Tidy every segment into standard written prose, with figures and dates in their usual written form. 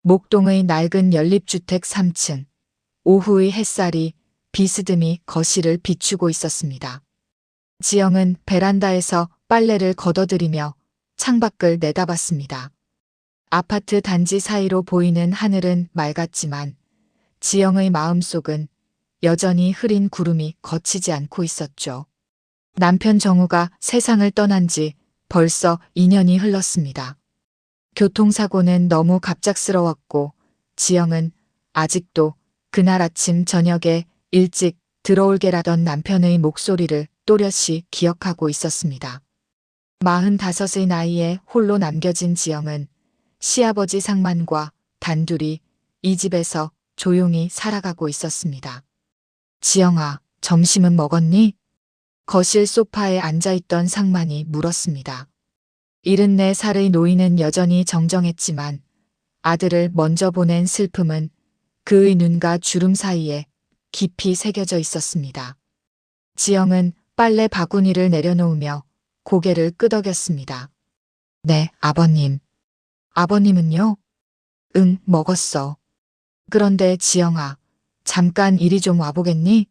목동의 낡은 연립주택 3층. 오후의 햇살이 비스듬히 거실을 비추고 있었습니다. 지영은 베란다에서 빨래를 걷어들이며 창밖을 내다봤습니다. 아파트 단지 사이로 보이는 하늘은 맑았지만 지영의 마음속은 여전히 흐린 구름이 걷히지 않고 있었죠. 남편 정우가 세상을 떠난 지 벌써 2년이 흘렀습니다. 교통사고는 너무 갑작스러웠고 지영은 아직도 그날 아침 저녁에 일찍 들어올게라던 남편의 목소리를 또렷이 기억하고 있었습니다. 45의 나이에 홀로 남겨진 지영은 시아버지 상만과 단둘이 이 집에서 조용히 살아가고 있었습니다. 지영아, 점심은 먹었니? 거실 소파에 앉아있던 상만이 물었습니다. 74살의 노인은 여전히 정정했지만 아들을 먼저 보낸 슬픔은 그의 눈과 주름 사이에 깊이 새겨져 있었습니다. 지영은 빨래 바구니를 내려놓으며 고개를 끄덕였습니다. 네, 아버님. 아버님은요? 응, 먹었어. 그런데 지영아, 잠깐 이리 좀 와보겠니?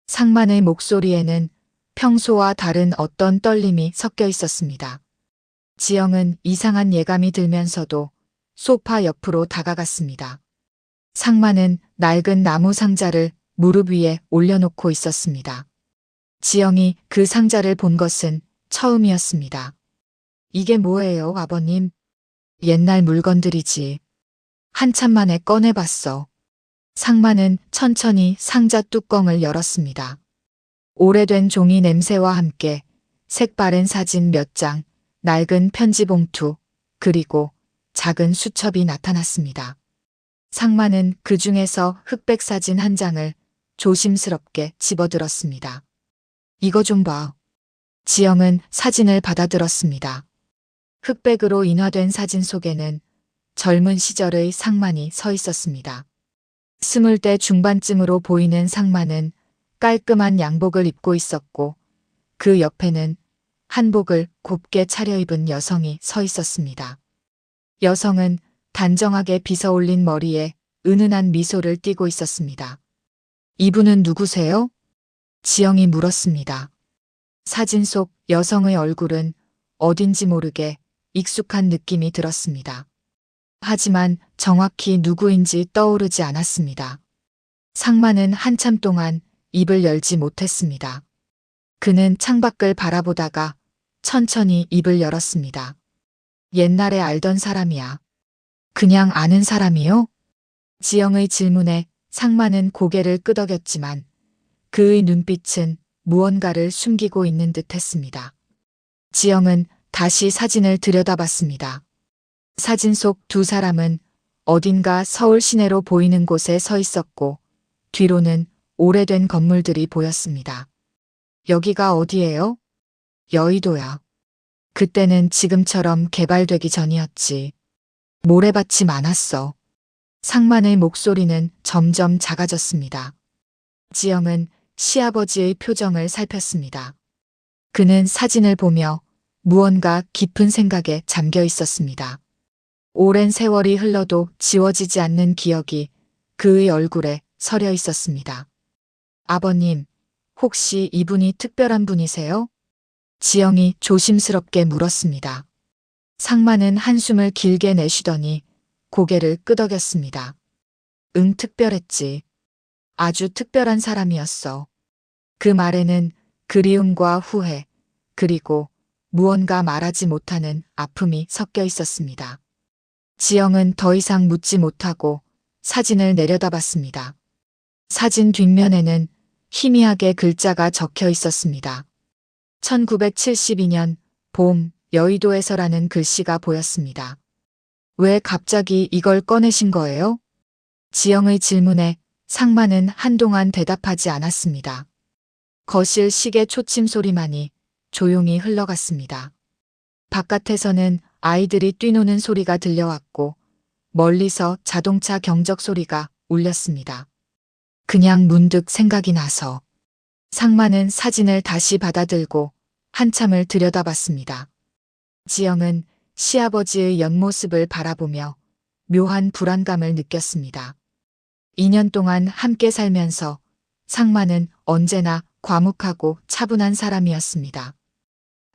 상만의 목소리에는 평소와 다른 어떤 떨림이 섞여 있었습니다. 지영은 이상한 예감이 들면서도 소파 옆으로 다가갔습니다. 상만은 낡은 나무 상자를 무릎 위에 올려놓고 있었습니다. 지영이 그 상자를 본 것은 처음이었습니다. 이게 뭐예요, 아버님? 옛날 물건들이지. 한참 만에 꺼내봤어. 상만은 천천히 상자 뚜껑을 열었습니다. 오래된 종이 냄새와 함께 색바랜 사진 몇 장, 낡은 편지 봉투, 그리고 작은 수첩이 나타났습니다. 상만은 그 중에서 흑백 사진 한 장을 조심스럽게 집어들었습니다. 이거 좀 봐. 지영은 사진을 받아들었습니다. 흑백으로 인화된 사진 속에는 젊은 시절의 상만이 서 있었습니다. 20대 중반쯤으로 보이는 상만은 깔끔한 양복을 입고 있었고 그 옆에는 한복을 곱게 차려입은 여성이 서 있었습니다. 여성은 단정하게 빗어올린 머리에 은은한 미소를 띠고 있었습니다. 이분은 누구세요? 지영이 물었습니다. 사진 속 여성의 얼굴은 어딘지 모르게 익숙한 느낌이 들었습니다. 하지만 정확히 누구인지 떠오르지 않았습니다. 상만은 한참 동안 입을 열지 못했습니다. 그는 창밖을 바라보다가 천천히 입을 열었습니다. 옛날에 알던 사람이야. 그냥 아는 사람이요? 지영의 질문에 상만은 고개를 끄덕였지만 그의 눈빛은 무언가를 숨기고 있는 듯 했습니다. 지영은 다시 사진을 들여다봤습니다. 사진 속 두 사람은 어딘가 서울 시내로 보이는 곳에 서 있었고 뒤로는 오래된 건물들이 보였습니다. 여기가 어디예요? 여의도야. 그때는 지금처럼 개발되기 전이었지. 모래밭이 많았어. 상만의 목소리는 점점 작아졌습니다. 지영은 시아버지의 표정을 살폈습니다. 그는 사진을 보며 무언가 깊은 생각에 잠겨 있었습니다. 오랜 세월이 흘러도 지워지지 않는 기억이 그의 얼굴에 서려 있었습니다. 아버님, 혹시 이분이 특별한 분이세요? 지영이 조심스럽게 물었습니다. 상만은 한숨을 길게 내쉬더니 고개를 끄덕였습니다. 응, 특별했지. 아주 특별한 사람이었어. 그 말에는 그리움과 후회, 그리고 무언가 말하지 못하는 아픔이 섞여 있었습니다. 지영은 더 이상 묻지 못하고 사진을 내려다봤습니다. 사진 뒷면에는 희미하게 글자가 적혀 있었습니다. 1972년 봄 여의도에서라는 글씨가 보였습니다. 왜 갑자기 이걸 꺼내신 거예요? 지영의 질문에 상만은 한동안 대답하지 않았습니다. 거실 시계 초침 소리만이 조용히 흘러갔습니다. 바깥에서는 아이들이 뛰노는 소리가 들려왔고 멀리서 자동차 경적 소리가 울렸습니다. 그냥 문득 생각이 나서 상만은 사진을 다시 받아들고 한참을 들여다봤습니다. 지영은 시아버지의 옆모습을 바라보며 묘한 불안감을 느꼈습니다. 2년 동안 함께 살면서 상만은 언제나 과묵하고 차분한 사람이었습니다.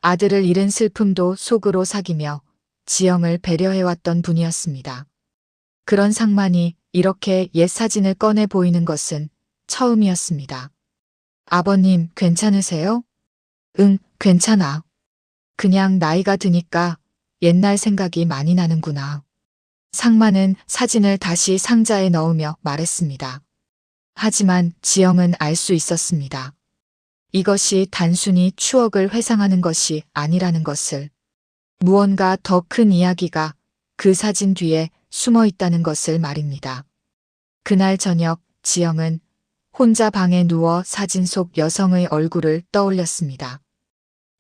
아들을 잃은 슬픔도 속으로 사귀며 지영을 배려해왔던 분이었습니다. 그런 상만이 이렇게 옛 사진을 꺼내 보이는 것은 처음이었습니다. 아버님, 괜찮으세요? 응, 괜찮아. 그냥 나이가 드니까 옛날 생각이 많이 나는구나. 상만은 사진을 다시 상자에 넣으며 말했습니다. 하지만 지영은 알 수 있었습니다. 이것이 단순히 추억을 회상하는 것이 아니라는 것을. 무언가 더 큰 이야기가 그 사진 뒤에 숨어 있다는 것을 말입니다. 그날 저녁 지영은 혼자 방에 누워 사진 속 여성의 얼굴을 떠올렸습니다.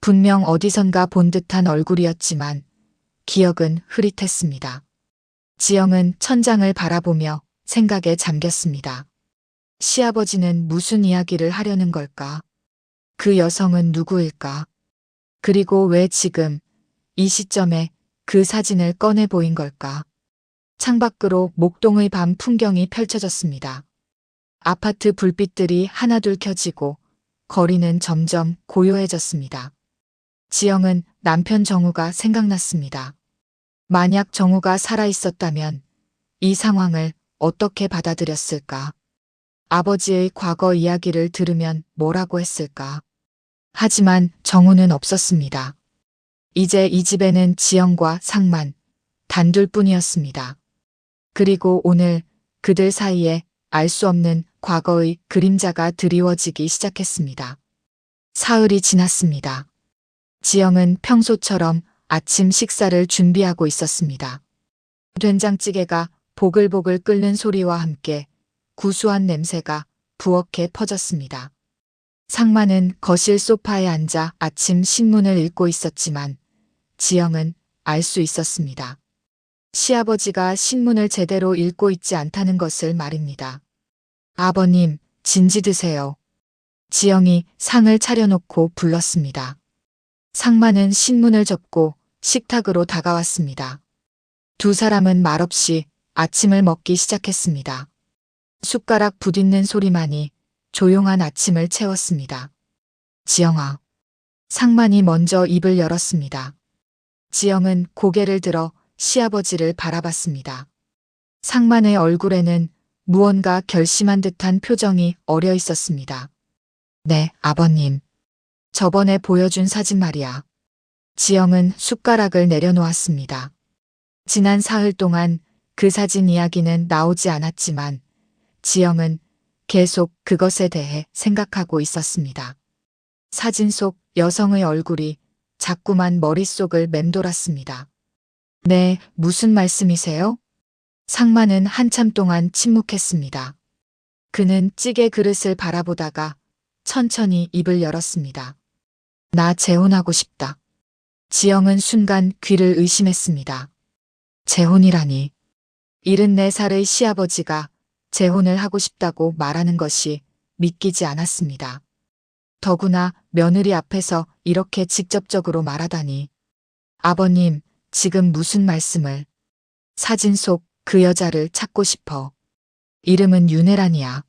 분명 어디선가 본 듯한 얼굴이었지만 기억은 흐릿했습니다. 지영은 천장을 바라보며 생각에 잠겼습니다. 시아버지는 무슨 이야기를 하려는 걸까? 그 여성은 누구일까? 그리고 왜 지금 이 시점에 그 사진을 꺼내 보인 걸까? 창밖으로 목동의 밤 풍경이 펼쳐졌습니다. 아파트 불빛들이 하나둘 켜지고 거리는 점점 고요해졌습니다. 지영은 남편 정우가 생각났습니다. 만약 정우가 살아있었다면 이 상황을 어떻게 받아들였을까? 아버지의 과거 이야기를 들으면 뭐라고 했을까? 하지만 정우는 없었습니다. 이제 이 집에는 지영과 상만, 단둘뿐이었습니다. 그리고 오늘 그들 사이에 알 수 없는 과거의 그림자가 드리워지기 시작했습니다. 사흘이 지났습니다. 지영은 평소처럼 아침 식사를 준비하고 있었습니다. 된장찌개가 보글보글 끓는 소리와 함께 구수한 냄새가 부엌에 퍼졌습니다. 상만은 거실 소파에 앉아 아침 신문을 읽고 있었지만 지영은 알 수 있었습니다. 시아버지가 신문을 제대로 읽고 있지 않다는 것을 말입니다. 아버님, 진지 드세요. 지영이 상을 차려놓고 불렀습니다. 상만은 신문을 접고 식탁으로 다가왔습니다. 두 사람은 말없이 아침을 먹기 시작했습니다. 숟가락 부딪는 소리만이 조용한 아침을 채웠습니다. 지영아. 상만이 먼저 입을 열었습니다. 지영은 고개를 들어 시아버지를 바라봤습니다. 상만의 얼굴에는 무언가 결심한 듯한 표정이 어려 있었습니다. 네, 아버님. 저번에 보여준 사진 말이야. 지영은 숟가락을 내려놓았습니다. 지난 사흘 동안 그 사진 이야기는 나오지 않았지만 지영은 계속 그것에 대해 생각하고 있었습니다. 사진 속 여성의 얼굴이 자꾸만 머릿속을 맴돌았습니다. 네, 무슨 말씀이세요? 상만은 한참 동안 침묵했습니다. 그는 찌개 그릇을 바라보다가 천천히 입을 열었습니다. 나 재혼하고 싶다. 지영은 순간 귀를 의심했습니다. 재혼이라니. 74살의 시아버지가 재혼을 하고 싶다고 말하는 것이 믿기지 않았습니다. 더구나 며느리 앞에서 이렇게 직접적으로 말하다니. 아버님, 지금 무슨 말씀을. 사진 속 그 여자를 찾고 싶어. 이름은 윤혜란이야.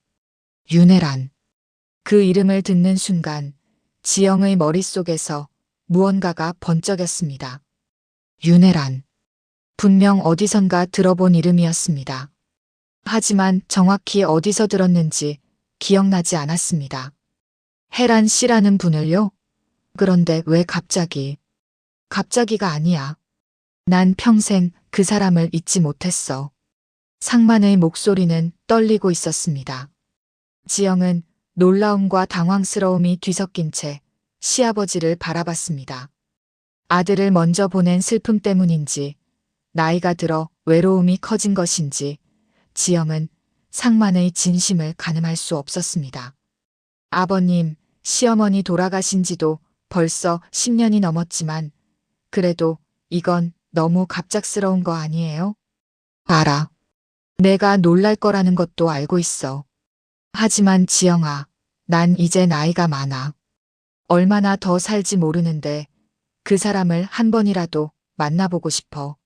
윤혜란. 그 이름을 듣는 순간 지영의 머릿속에서 무언가가 번쩍였습니다. 윤혜란. 분명 어디선가 들어본 이름이었습니다. 하지만 정확히 어디서 들었는지 기억나지 않았습니다. 혜란 씨라는 분을요? 그런데 왜 갑자기? 갑자기가 아니야. 난 평생 그 사람을 잊지 못했어. 상만의 목소리는 떨리고 있었습니다. 지영은 놀라움과 당황스러움이 뒤섞인 채 시아버지를 바라봤습니다. 아들을 먼저 보낸 슬픔 때문인지 나이가 들어 외로움이 커진 것인지 지영은 상만의 진심을 가늠할 수 없었습니다. 아버님, 시어머니 돌아가신 지도 벌써 10년이 넘었지만 그래도 이건 너무 갑작스러운 거 아니에요? 알아. 내가 놀랄 거라는 것도 알고 있어. 하지만 지영아, 난 이제 나이가 많아. 얼마나 더 살지 모르는데 그 사람을 한 번이라도 만나보고 싶어.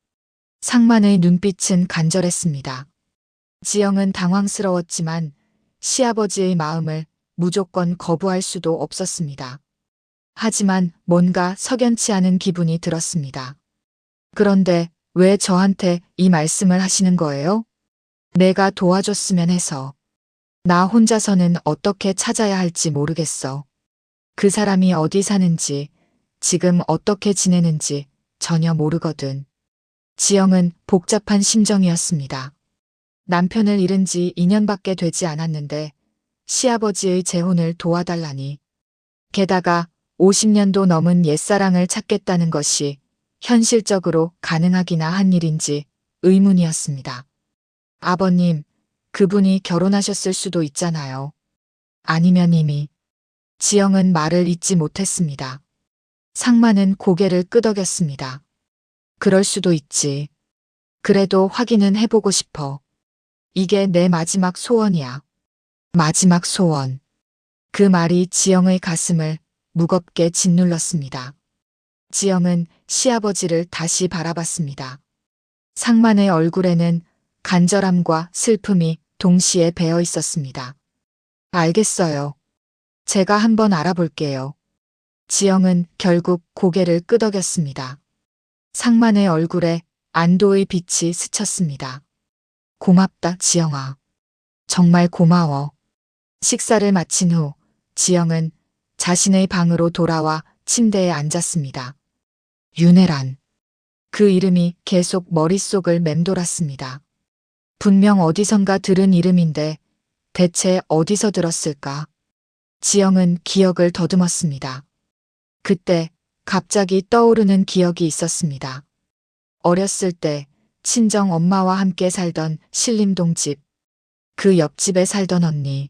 상만의 눈빛은 간절했습니다. 지영은 당황스러웠지만 시아버지의 마음을 무조건 거부할 수도 없었습니다. 하지만 뭔가 석연치 않은 기분이 들었습니다. 그런데 왜 저한테 이 말씀을 하시는 거예요? 내가 도와줬으면 해서. 나 혼자서는 어떻게 찾아야 할지 모르겠어. 그 사람이 어디 사는지, 지금 어떻게 지내는지 전혀 모르거든. 지영은 복잡한 심정이었습니다. 남편을 잃은 지 2년밖에 되지 않았는데 시아버지의 재혼을 도와달라니. 게다가 50년도 넘은 옛사랑을 찾겠다는 것이 현실적으로 가능하기나 한 일인지 의문이었습니다. 아버님, 그분이 결혼하셨을 수도 있잖아요. 아니면 이미. 지영은 말을 잇지 못했습니다. 상만은 고개를 끄덕였습니다. 그럴 수도 있지. 그래도 확인은 해보고 싶어. 이게 내 마지막 소원이야. 마지막 소원. 그 말이 지영의 가슴을 무겁게 짓눌렀습니다. 지영은 시아버지를 다시 바라봤습니다. 상만의 얼굴에는 간절함과 슬픔이 동시에 배어 있었습니다. 알겠어요. 제가 한번 알아볼게요. 지영은 결국 고개를 끄덕였습니다. 상만의 얼굴에 안도의 빛이 스쳤습니다. 고맙다, 지영아. 정말 고마워. 식사를 마친 후 지영은 자신의 방으로 돌아와 침대에 앉았습니다. 윤혜란. 그 이름이 계속 머릿속을 맴돌았습니다. 분명 어디선가 들은 이름인데 대체 어디서 들었을까? 지영은 기억을 더듬었습니다. 그때 갑자기 떠오르는 기억이 있었습니다. 어렸을 때 친정 엄마와 함께 살던 신림동 집. 그 옆집에 살던 언니.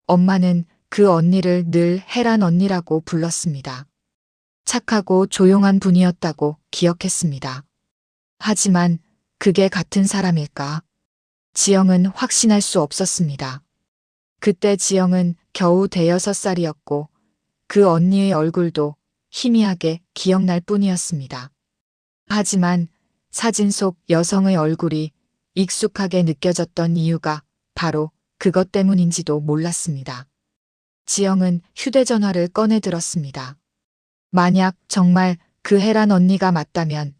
엄마는 그 언니를 늘 혜란 언니라고 불렀습니다. 착하고 조용한 분이었다고 기억했습니다. 하지만 그게 같은 사람일까? 지영은 확신할 수 없었습니다. 그때 지영은 겨우 6살이었고 그 언니의 얼굴도 희미하게 기억날 뿐이었습니다. 하지만 사진 속 여성의 얼굴이 익숙하게 느껴졌던 이유가 바로 그것 때문인지도 몰랐습니다. 지영은 휴대전화를 꺼내 들었습니다. 만약 정말 그 혜란 언니가 맞다면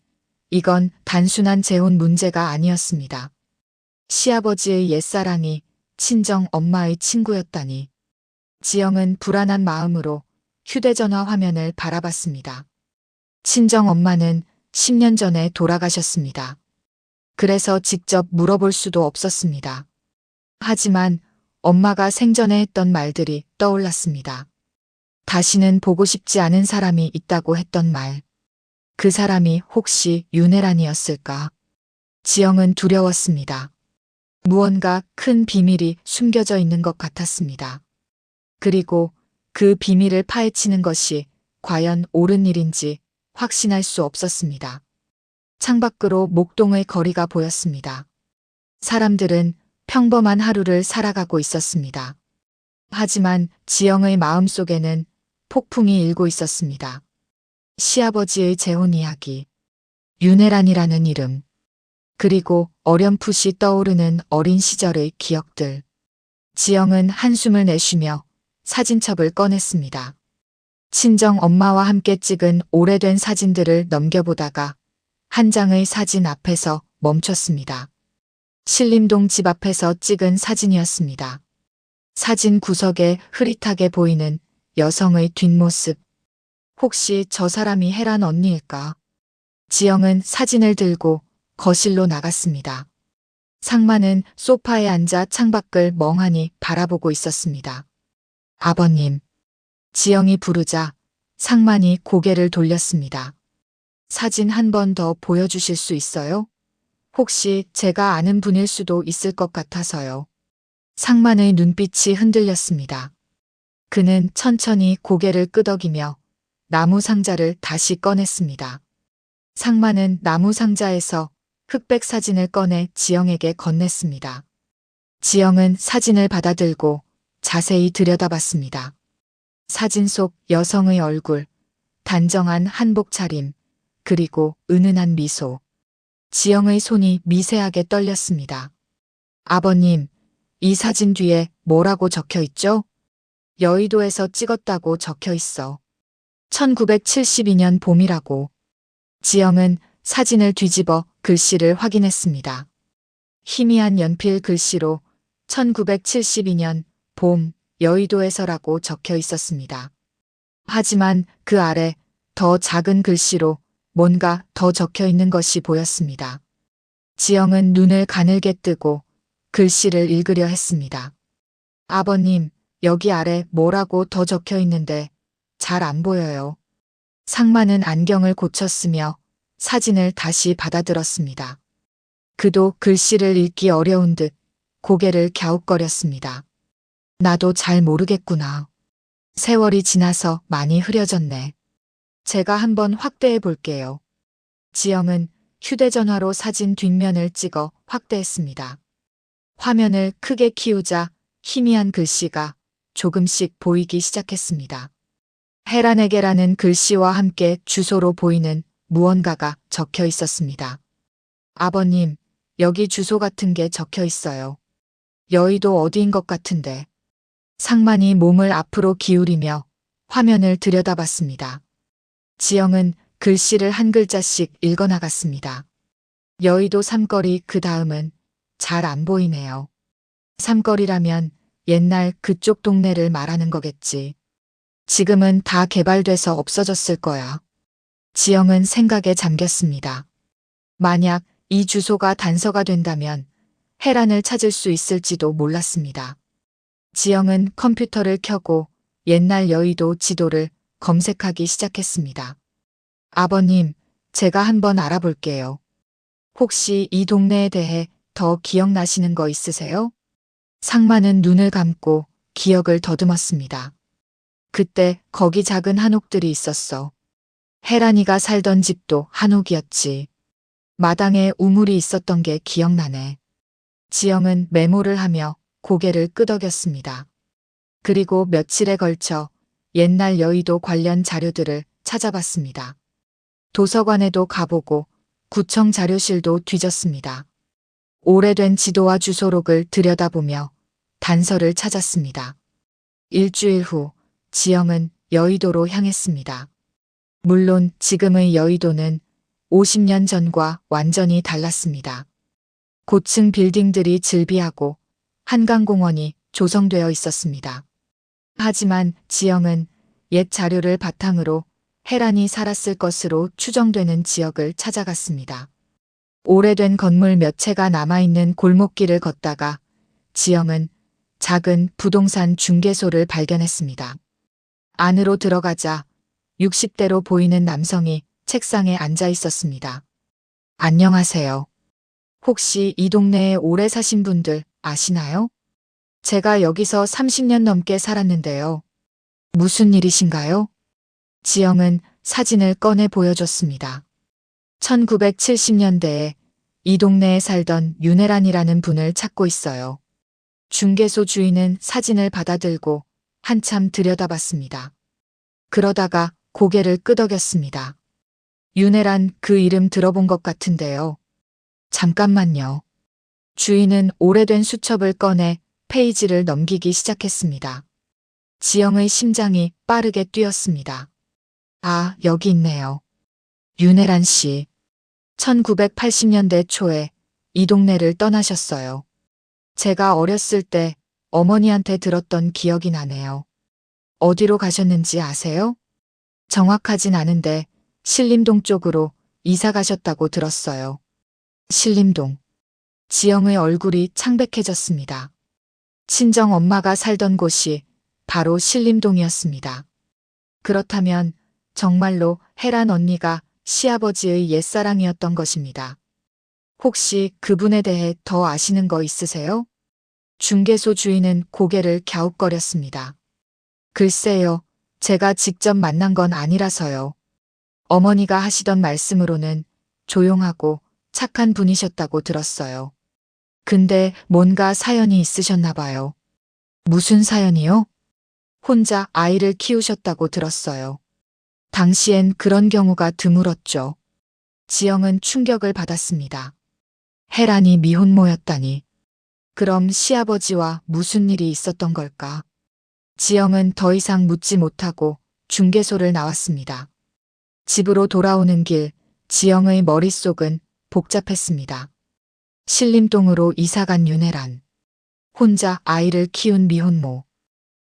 이건 단순한 재혼 문제가 아니었습니다. 시아버지의 옛사랑이 친정 엄마의 친구였다니. 지영은 불안한 마음으로 휴대전화 화면을 바라봤습니다. 친정 엄마는 10년 전에 돌아가셨습니다. 그래서 직접 물어볼 수도 없었습니다. 하지만 엄마가 생전에 했던 말들이 떠올랐습니다. 다시는 보고 싶지 않은 사람이 있다고 했던 말. 그 사람이 혹시 윤혜란이었을까? 지영은 두려웠습니다. 무언가 큰 비밀이 숨겨져 있는 것 같았습니다. 그리고 그 비밀을 파헤치는 것이 과연 옳은 일인지 확신할 수 없었습니다. 창밖으로 목동의 거리가 보였습니다. 사람들은 평범한 하루를 살아가고 있었습니다. 하지만 지영의 마음속에는 폭풍이 일고 있었습니다. 시아버지의 재혼 이야기, 윤혜란이라는 이름, 그리고 어렴풋이 떠오르는 어린 시절의 기억들. 지영은 한숨을 내쉬며 사진첩을 꺼냈습니다. 친정 엄마와 함께 찍은 오래된 사진들을 넘겨보다가 한 장의 사진 앞에서 멈췄습니다. 신림동 집 앞에서 찍은 사진이었습니다. 사진 구석에 흐릿하게 보이는 여성의 뒷모습. 혹시 저 사람이 혜란 언니일까? 지영은 사진을 들고 거실로 나갔습니다. 상만은 소파에 앉아 창밖을 멍하니 바라보고 있었습니다. 아버님. 지영이 부르자 상만이 고개를 돌렸습니다. 사진 한 번 더 보여주실 수 있어요? 혹시 제가 아는 분일 수도 있을 것 같아서요. 상만의 눈빛이 흔들렸습니다. 그는 천천히 고개를 끄덕이며 나무 상자를 다시 꺼냈습니다. 상만은 나무 상자에서 흑백 사진을 꺼내 지영에게 건넸습니다. 지영은 사진을 받아들고 자세히 들여다봤습니다. 사진 속 여성의 얼굴, 단정한 한복 차림, 그리고 은은한 미소. 지영의 손이 미세하게 떨렸습니다. 아버님, 이 사진 뒤에 뭐라고 적혀 있죠? 여의도에서 찍었다고 적혀 있어. 1972년 봄이라고. 지영은 사진을 뒤집어 글씨를 확인했습니다. 희미한 연필 글씨로 1972년 봄 여의도에서라고 적혀 있었습니다. 하지만 그 아래 더 작은 글씨로 뭔가 더 적혀 있는 것이 보였습니다. 지영은 눈을 가늘게 뜨고 글씨를 읽으려 했습니다. 아버님, 여기 아래 뭐라고 더 적혀 있는데 잘 안 보여요. 상마는 안경을 고쳤으며 사진을 다시 받아들었습니다. 그도 글씨를 읽기 어려운 듯 고개를 갸웃거렸습니다. 나도 잘 모르겠구나. 세월이 지나서 많이 흐려졌네. 제가 한번 확대해 볼게요. 지영은 휴대전화로 사진 뒷면을 찍어 확대했습니다. 화면을 크게 키우자 희미한 글씨가 조금씩 보이기 시작했습니다. 헤란에게라는 글씨와 함께 주소로 보이는 무언가가 적혀 있었습니다. 아버님, 여기 주소 같은 게 적혀 있어요. 여의도 어디인 것 같은데. 상만이 몸을 앞으로 기울이며 화면을 들여다봤습니다. 지영은 글씨를 한 글자씩 읽어나갔습니다. 여의도 삼거리 그 다음은 잘 안 보이네요. 삼거리라면 옛날 그쪽 동네를 말하는 거겠지. 지금은 다 개발돼서 없어졌을 거야. 지영은 생각에 잠겼습니다. 만약 이 주소가 단서가 된다면 헤란을 찾을 수 있을지도 몰랐습니다. 지영은 컴퓨터를 켜고 옛날 여의도 지도를 검색하기 시작했습니다. 아버님, 제가 한번 알아볼게요. 혹시 이 동네에 대해 더 기억나시는 거 있으세요? 상마는 눈을 감고 기억을 더듬었습니다. 그때 거기 작은 한옥들이 있었어. 헤란이가 살던 집도 한옥이었지. 마당에 우물이 있었던 게 기억나네. 지영은 메모를 하며 고개를 끄덕였습니다. 그리고 며칠에 걸쳐 옛날 여의도 관련 자료들을 찾아봤습니다. 도서관에도 가보고 구청 자료실도 뒤졌습니다. 오래된 지도와 주소록을 들여다보며 단서를 찾았습니다. 일주일 후 지영은 여의도로 향했습니다. 물론 지금의 여의도는 50년 전과 완전히 달랐습니다. 고층 빌딩들이 즐비하고 한강공원이 조성되어 있었습니다. 하지만 지영은 옛 자료를 바탕으로 헤란이 살았을 것으로 추정되는 지역을 찾아갔습니다. 오래된 건물 몇 채가 남아있는 골목길을 걷다가 지영은 작은 부동산 중개소를 발견했습니다. 안으로 들어가자 60대로 보이는 남성이 책상에 앉아 있었습니다. 안녕하세요. 혹시 이 동네에 오래 사신 분들 아시나요? 제가 여기서 30년 넘게 살았는데요. 무슨 일이신가요? 지영은 사진을 꺼내 보여줬습니다. 1970년대에 이 동네에 살던 윤혜란이라는 분을 찾고 있어요. 중개소 주인은 사진을 받아들고 한참 들여다봤습니다. 그러다가 고개를 끄덕였습니다. 윤혜란 그 이름 들어본 것 같은데요. 잠깐만요. 주인은 오래된 수첩을 꺼내 페이지를 넘기기 시작했습니다. 지영의 심장이 빠르게 뛰었습니다. 아, 여기 있네요. 윤혜란 씨. 1980년대 초에 이 동네를 떠나셨어요. 제가 어렸을 때 어머니한테 들었던 기억이 나네요. 어디로 가셨는지 아세요? 정확하진 않은데 신림동 쪽으로 이사 가셨다고 들었어요. 신림동. 지영의 얼굴이 창백해졌습니다. 친정 엄마가 살던 곳이 바로 신림동이었습니다. 그렇다면 정말로 헤란 언니가 시아버지의 옛사랑이었던 것입니다. 혹시 그분에 대해 더 아시는 거 있으세요? 중개소 주인은 고개를 갸웃거렸습니다. 글쎄요, 제가 직접 만난 건 아니라서요. 어머니가 하시던 말씀으로는 조용하고 착한 분이셨다고 들었어요. 근데 뭔가 사연이 있으셨나 봐요. 무슨 사연이요? 혼자 아이를 키우셨다고 들었어요. 당시엔 그런 경우가 드물었죠. 지영은 충격을 받았습니다. 혜란이 미혼모였다니. 그럼 시아버지와 무슨 일이 있었던 걸까? 지영은 더 이상 묻지 못하고 중개소를 나왔습니다. 집으로 돌아오는 길, 지영의 머릿속은 복잡했습니다. 신림동으로 이사간 윤혜란, 혼자 아이를 키운 미혼모,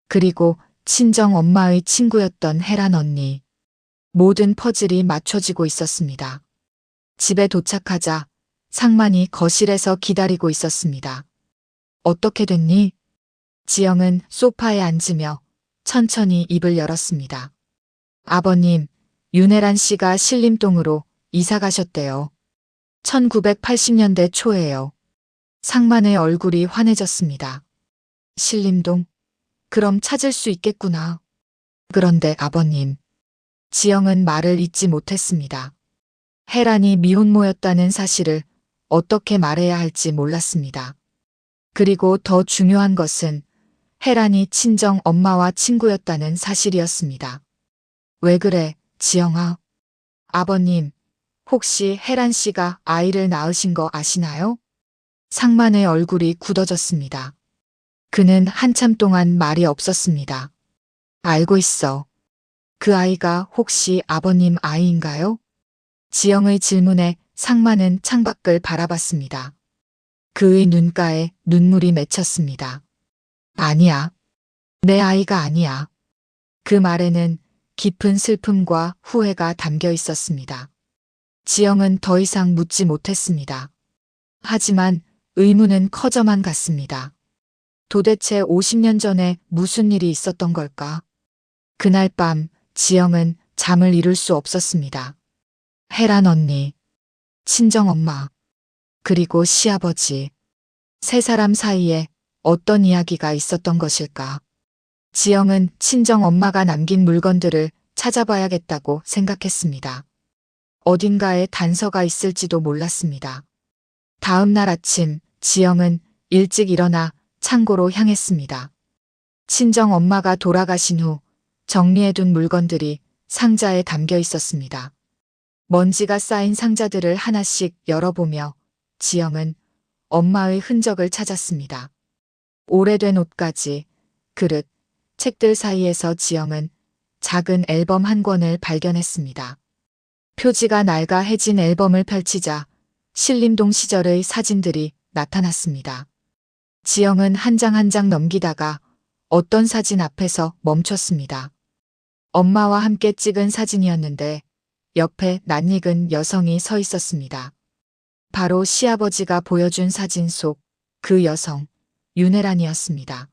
그리고 친정 엄마의 친구였던 혜란 언니. 모든 퍼즐이 맞춰지고 있었습니다. 집에 도착하자 상만이 거실에서 기다리고 있었습니다. 어떻게 됐니? 지영은 소파에 앉으며 천천히 입을 열었습니다. 아버님, 윤혜란 씨가 신림동으로 이사 가셨대요. 1980년대 초에요. 상만의 얼굴이 환해졌습니다. 신림동? 그럼 찾을 수 있겠구나. 그런데 아버님. 지영은 말을 잇지 못했습니다. 혜란이 미혼모였다는 사실을 어떻게 말해야 할지 몰랐습니다. 그리고 더 중요한 것은 혜란이 친정 엄마와 친구였다는 사실이었습니다. 왜 그래, 지영아? 아버님, 혹시 혜란 씨가 아이를 낳으신 거 아시나요? 상만의 얼굴이 굳어졌습니다. 그는 한참 동안 말이 없었습니다. 알고 있어. 그 아이가 혹시 아버님 아이인가요? 지영의 질문에 상만은 창밖을 바라봤습니다. 그의 눈가에 눈물이 맺혔습니다. 아니야. 내 아이가 아니야. 그 말에는 깊은 슬픔과 후회가 담겨 있었습니다. 지영은 더 이상 묻지 못했습니다. 하지만 의문은 커져만 갔습니다. 도대체 50년 전에 무슨 일이 있었던 걸까? 그날 밤 지영은 잠을 이룰 수 없었습니다. 혜란 언니, 친정엄마, 그리고 시아버지. 세 사람 사이에 어떤 이야기가 있었던 것일까? 지영은 친정엄마가 남긴 물건들을 찾아봐야겠다고 생각했습니다. 어딘가에 단서가 있을지도 몰랐습니다. 다음 날 아침 지영은 일찍 일어나 창고로 향했습니다. 친정엄마가 돌아가신 후 정리해둔 물건들이 상자에 담겨 있었습니다. 먼지가 쌓인 상자들을 하나씩 열어보며 지영은 엄마의 흔적을 찾았습니다. 오래된 옷가지, 그릇, 책들 사이에서 지영은 작은 앨범 한 권을 발견했습니다. 표지가 낡아 해진 앨범을 펼치자 신림동 시절의 사진들이 나타났습니다. 지영은 한 장 한 장 넘기다가 어떤 사진 앞에서 멈췄습니다. 엄마와 함께 찍은 사진이었는데 옆에 낯익은 여성이 서 있었습니다. 바로 시아버지가 보여준 사진 속 그 여성, 윤혜란이었습니다.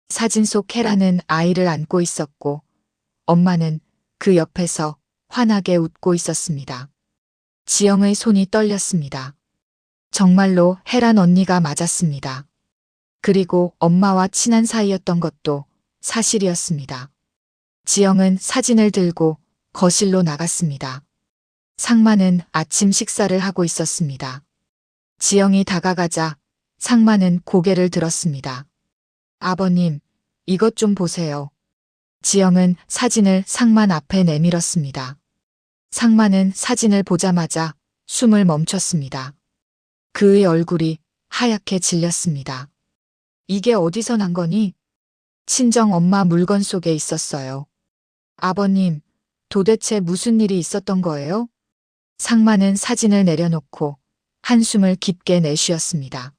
사진 속 혜란은 아이를 안고 있었고 엄마는 그 옆에서 환하게 웃고 있었습니다. 지영의 손이 떨렸습니다. 정말로 혜란 언니가 맞았습니다. 그리고 엄마와 친한 사이였던 것도 사실이었습니다. 지영은 사진을 들고 거실로 나갔습니다. 상만은 아침 식사를 하고 있었습니다. 지영이 다가가자 상만은 고개를 들었습니다. 아버님, 이것 좀 보세요. 지영은 사진을 상만 앞에 내밀었습니다. 상만은 사진을 보자마자 숨을 멈췄습니다. 그의 얼굴이 하얗게 질렸습니다. 이게 어디서 난 거니? 친정 엄마 물건 속에 있었어요. 아버님, 도대체 무슨 일이 있었던 거예요? 상만은 사진을 내려놓고 한숨을 깊게 내쉬었습니다.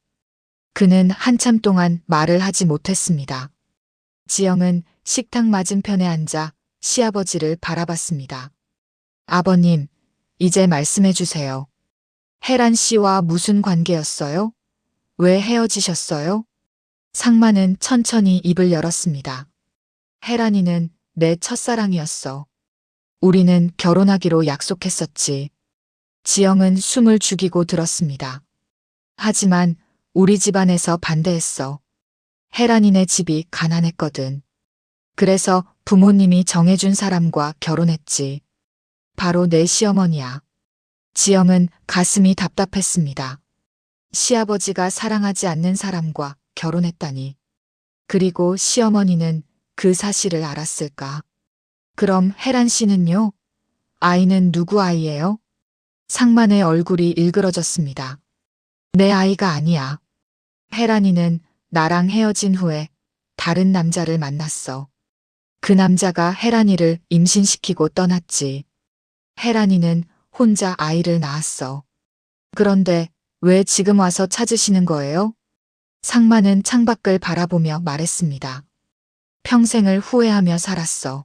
그는 한참 동안 말을 하지 못했습니다. 지영은 식탁 맞은편에 앉아 시아버지를 바라봤습니다. 아버님, 이제 말씀해 주세요. 혜란 씨와 무슨 관계였어요? 왜 헤어지셨어요? 상만은 천천히 입을 열었습니다. 혜란이는 내 첫사랑이었어. 우리는 결혼하기로 약속했었지. 지영은 숨을 죽이고 들었습니다. 하지만 우리 집안에서 반대했어. 혜란이네 집이 가난했거든. 그래서 부모님이 정해준 사람과 결혼했지. 바로 내 시어머니야. 지영은 가슴이 답답했습니다. 시아버지가 사랑하지 않는 사람과 결혼했다니. 그리고 시어머니는 그 사실을 알았을까? 그럼 혜란 씨는요? 아이는 누구 아이예요? 상만의 얼굴이 일그러졌습니다. 내 아이가 아니야. 혜란이는 나랑 헤어진 후에 다른 남자를 만났어. 그 남자가 혜란이를 임신시키고 떠났지. 혜란이는 혼자 아이를 낳았어. 그런데 왜 지금 와서 찾으시는 거예요? 상만은 창밖을 바라보며 말했습니다. 평생을 후회하며 살았어.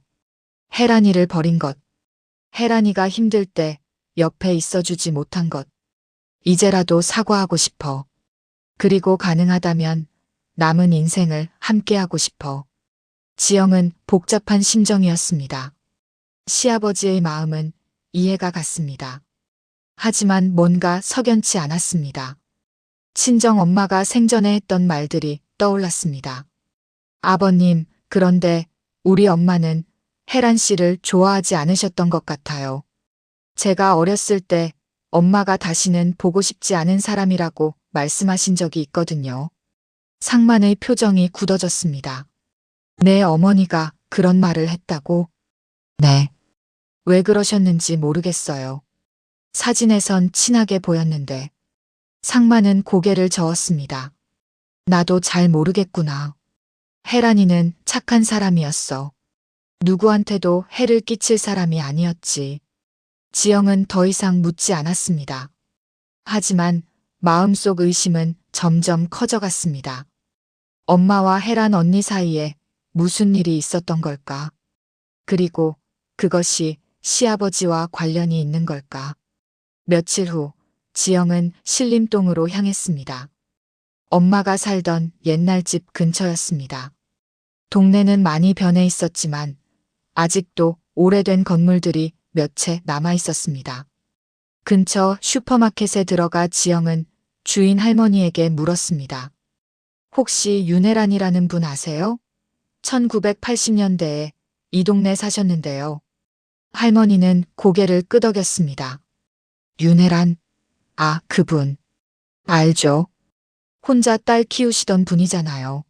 혜란이를 버린 것. 혜란이가 힘들 때 옆에 있어주지 못한 것. 이제라도 사과하고 싶어. 그리고 가능하다면 남은 인생을 함께하고 싶어. 지영은 복잡한 심정이었습니다. 시아버지의 마음은 이해가 갔습니다. 하지만 뭔가 석연치 않았습니다. 친정 엄마가 생전에 했던 말들이 떠올랐습니다. 아버님, 그런데 우리 엄마는 혜란 씨를 좋아하지 않으셨던 것 같아요. 제가 어렸을 때 엄마가 다시는 보고 싶지 않은 사람이라고 말씀하신 적이 있거든요. 상만의 표정이 굳어졌습니다. 내 어머니가 그런 말을 했다고? 네. 왜 그러셨는지 모르겠어요. 사진에선 친하게 보였는데. 상만은 고개를 저었습니다. 나도 잘 모르겠구나. 혜란이는 착한 사람이었어. 누구한테도 해를 끼칠 사람이 아니었지. 지영은 더 이상 묻지 않았습니다. 하지만 마음속 의심은 점점 커져갔습니다. 엄마와 혜란 언니 사이에 무슨 일이 있었던 걸까? 그리고 그것이 시아버지와 관련이 있는 걸까? 며칠 후 지영은 신림동으로 향했습니다. 엄마가 살던 옛날 집 근처였습니다. 동네는 많이 변해 있었지만 아직도 오래된 건물들이 몇 채 남아 있었습니다. 근처 슈퍼마켓에 들어가 지영은 주인 할머니에게 물었습니다. 혹시 윤혜란이라는 분 아세요? 1980년대에 이 동네 사셨는데요. 할머니는 고개를 끄덕였습니다. 윤혜란? 아, 그분. 알죠. 혼자 딸 키우시던 분이잖아요.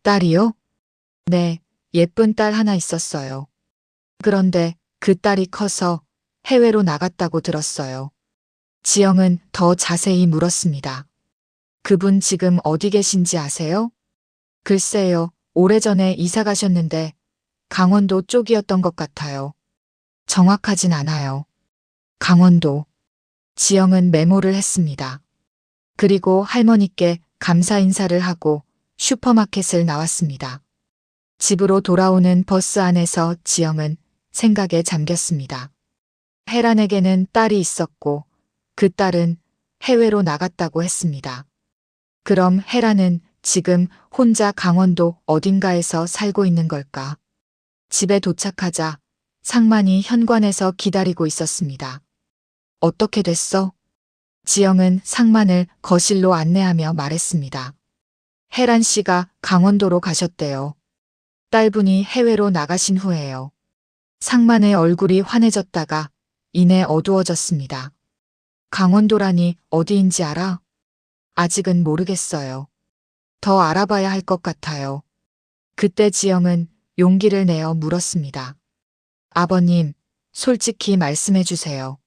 딸이요? 네, 예쁜 딸 하나 있었어요. 그런데 그 딸이 커서 해외로 나갔다고 들었어요. 지영은 더 자세히 물었습니다. 그분 지금 어디 계신지 아세요? 글쎄요, 오래전에 이사 가셨는데 강원도 쪽이었던 것 같아요. 정확하진 않아요. 강원도. 지영은 메모를 했습니다. 그리고 할머니께 감사 인사를 하고 슈퍼마켓을 나왔습니다. 집으로 돌아오는 버스 안에서 지영은 생각에 잠겼습니다. 혜란에게는 딸이 있었고 그 딸은 해외로 나갔다고 했습니다. 그럼 혜란은 지금 혼자 강원도 어딘가에서 살고 있는 걸까? 집에 도착하자 상만이 현관에서 기다리고 있었습니다. 어떻게 됐어? 지영은 상만을 거실로 안내하며 말했습니다. 혜란 씨가 강원도로 가셨대요. 딸분이 해외로 나가신 후에요. 상만의 얼굴이 환해졌다가 이내 어두워졌습니다. 강원도라니 어디인지 알아? 아직은 모르겠어요. 더 알아봐야 할 것 같아요. 그때 지영은 용기를 내어 물었습니다. 아버님, 솔직히 말씀해 주세요.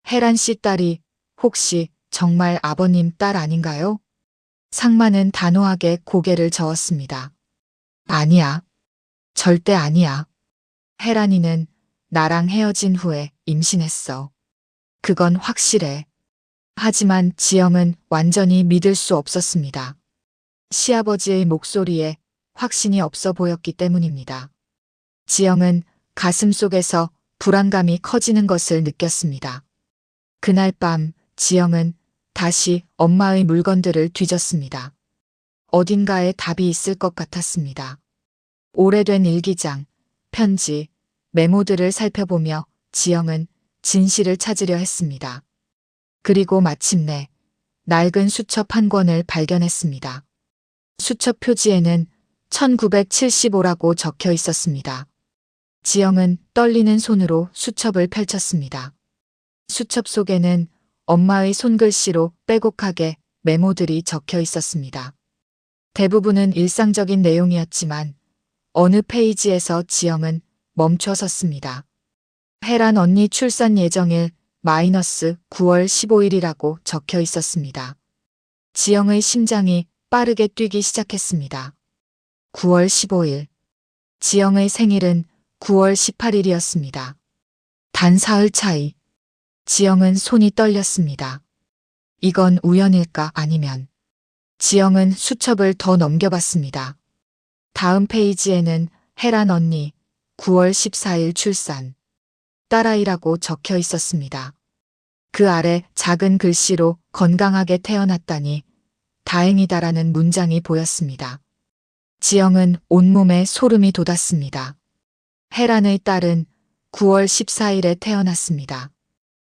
혜란 씨 딸이 혹시 정말 아버님 딸 아닌가요? 상만은 단호하게 고개를 저었습니다. 아니야. 절대 아니야. 혜란이는 나랑 헤어진 후에 임신했어. 그건 확실해. 하지만 지영은 완전히 믿을 수 없었습니다. 시아버지의 목소리에 확신이 없어 보였기 때문입니다. 지영은 가슴 속에서 불안감이 커지는 것을 느꼈습니다. 그날 밤 지영은 다시 엄마의 물건들을 뒤졌습니다. 어딘가에 답이 있을 것 같았습니다. 오래된 일기장, 편지, 메모들을 살펴보며 지영은 진실을 찾으려 했습니다. 그리고 마침내 낡은 수첩 한 권을 발견했습니다. 수첩 표지에는 1975라고 적혀 있었습니다. 지영은 떨리는 손으로 수첩을 펼쳤습니다. 수첩 속에는 엄마의 손글씨로 빼곡하게 메모들이 적혀 있었습니다. 대부분은 일상적인 내용이었지만 어느 페이지에서 지영은 멈춰 섰습니다. 혜란 언니 출산 예정일 -9월 15일이라고 적혀 있었습니다. 지영의 심장이 빠르게 뛰기 시작했습니다. 9월 15일. 지영의 생일은 9월 18일이었습니다. 단 사흘 차이. 지영은 손이 떨렸습니다. 이건 우연일까 아니면. 지영은 수첩을 더 넘겨봤습니다. 다음 페이지에는 혜란 언니 9월 14일 출산. 딸아이라고 적혀 있었습니다. 그 아래 작은 글씨로 건강하게 태어났다니 다행이다라는 문장이 보였습니다. 지영은 온몸에 소름이 돋았습니다. 혜란의 딸은 9월 14일에 태어났습니다.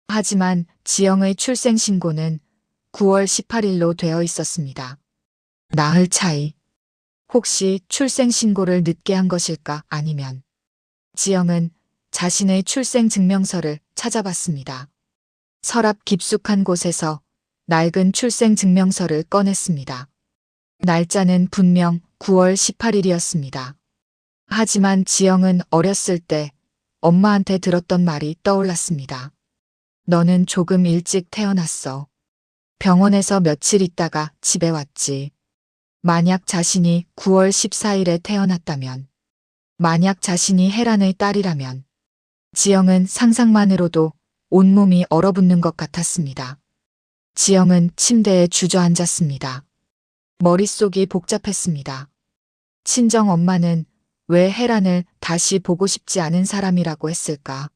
하지만 지영의 출생신고는 9월 18일로 되어 있었습니다. 나흘 차이. 혹시 출생신고를 늦게 한 것일까 아니면. 지영은 자신의 출생증명서를 찾아봤습니다. 서랍 깊숙한 곳에서 낡은 출생증명서를 꺼냈습니다. 날짜는 분명 9월 18일이었습니다. 하지만 지영은 어렸을 때 엄마한테 들었던 말이 떠올랐습니다. 너는 조금 일찍 태어났어. 병원에서 며칠 있다가 집에 왔지. 만약 자신이 9월 14일에 태어났다면, 만약 자신이 혜란의 딸이라면, 지영은 상상만으로도 온몸이 얼어붙는 것 같았습니다. 지영은 침대에 주저앉았습니다. 머릿속이 복잡했습니다. 친정 엄마는 왜 혜란을 다시 보고 싶지 않은 사람이라고 했을까?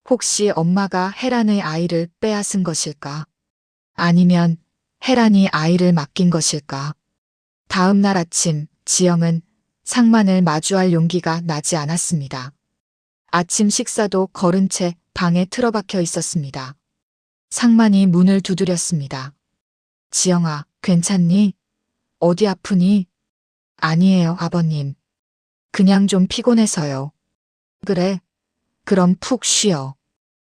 혹시 엄마가 혜란의 아이를 빼앗은 것일까? 아니면 혜란이 아이를 맡긴 것일까? 다음 날 아침 지영은 상만을 마주할 용기가 나지 않았습니다. 아침 식사도 거른 채 방에 틀어박혀 있었습니다. 상만이 문을 두드렸습니다. 지영아, 괜찮니? 어디 아프니? 아니에요, 아버님. 그냥 좀 피곤해서요. 그래, 그럼 푹 쉬어.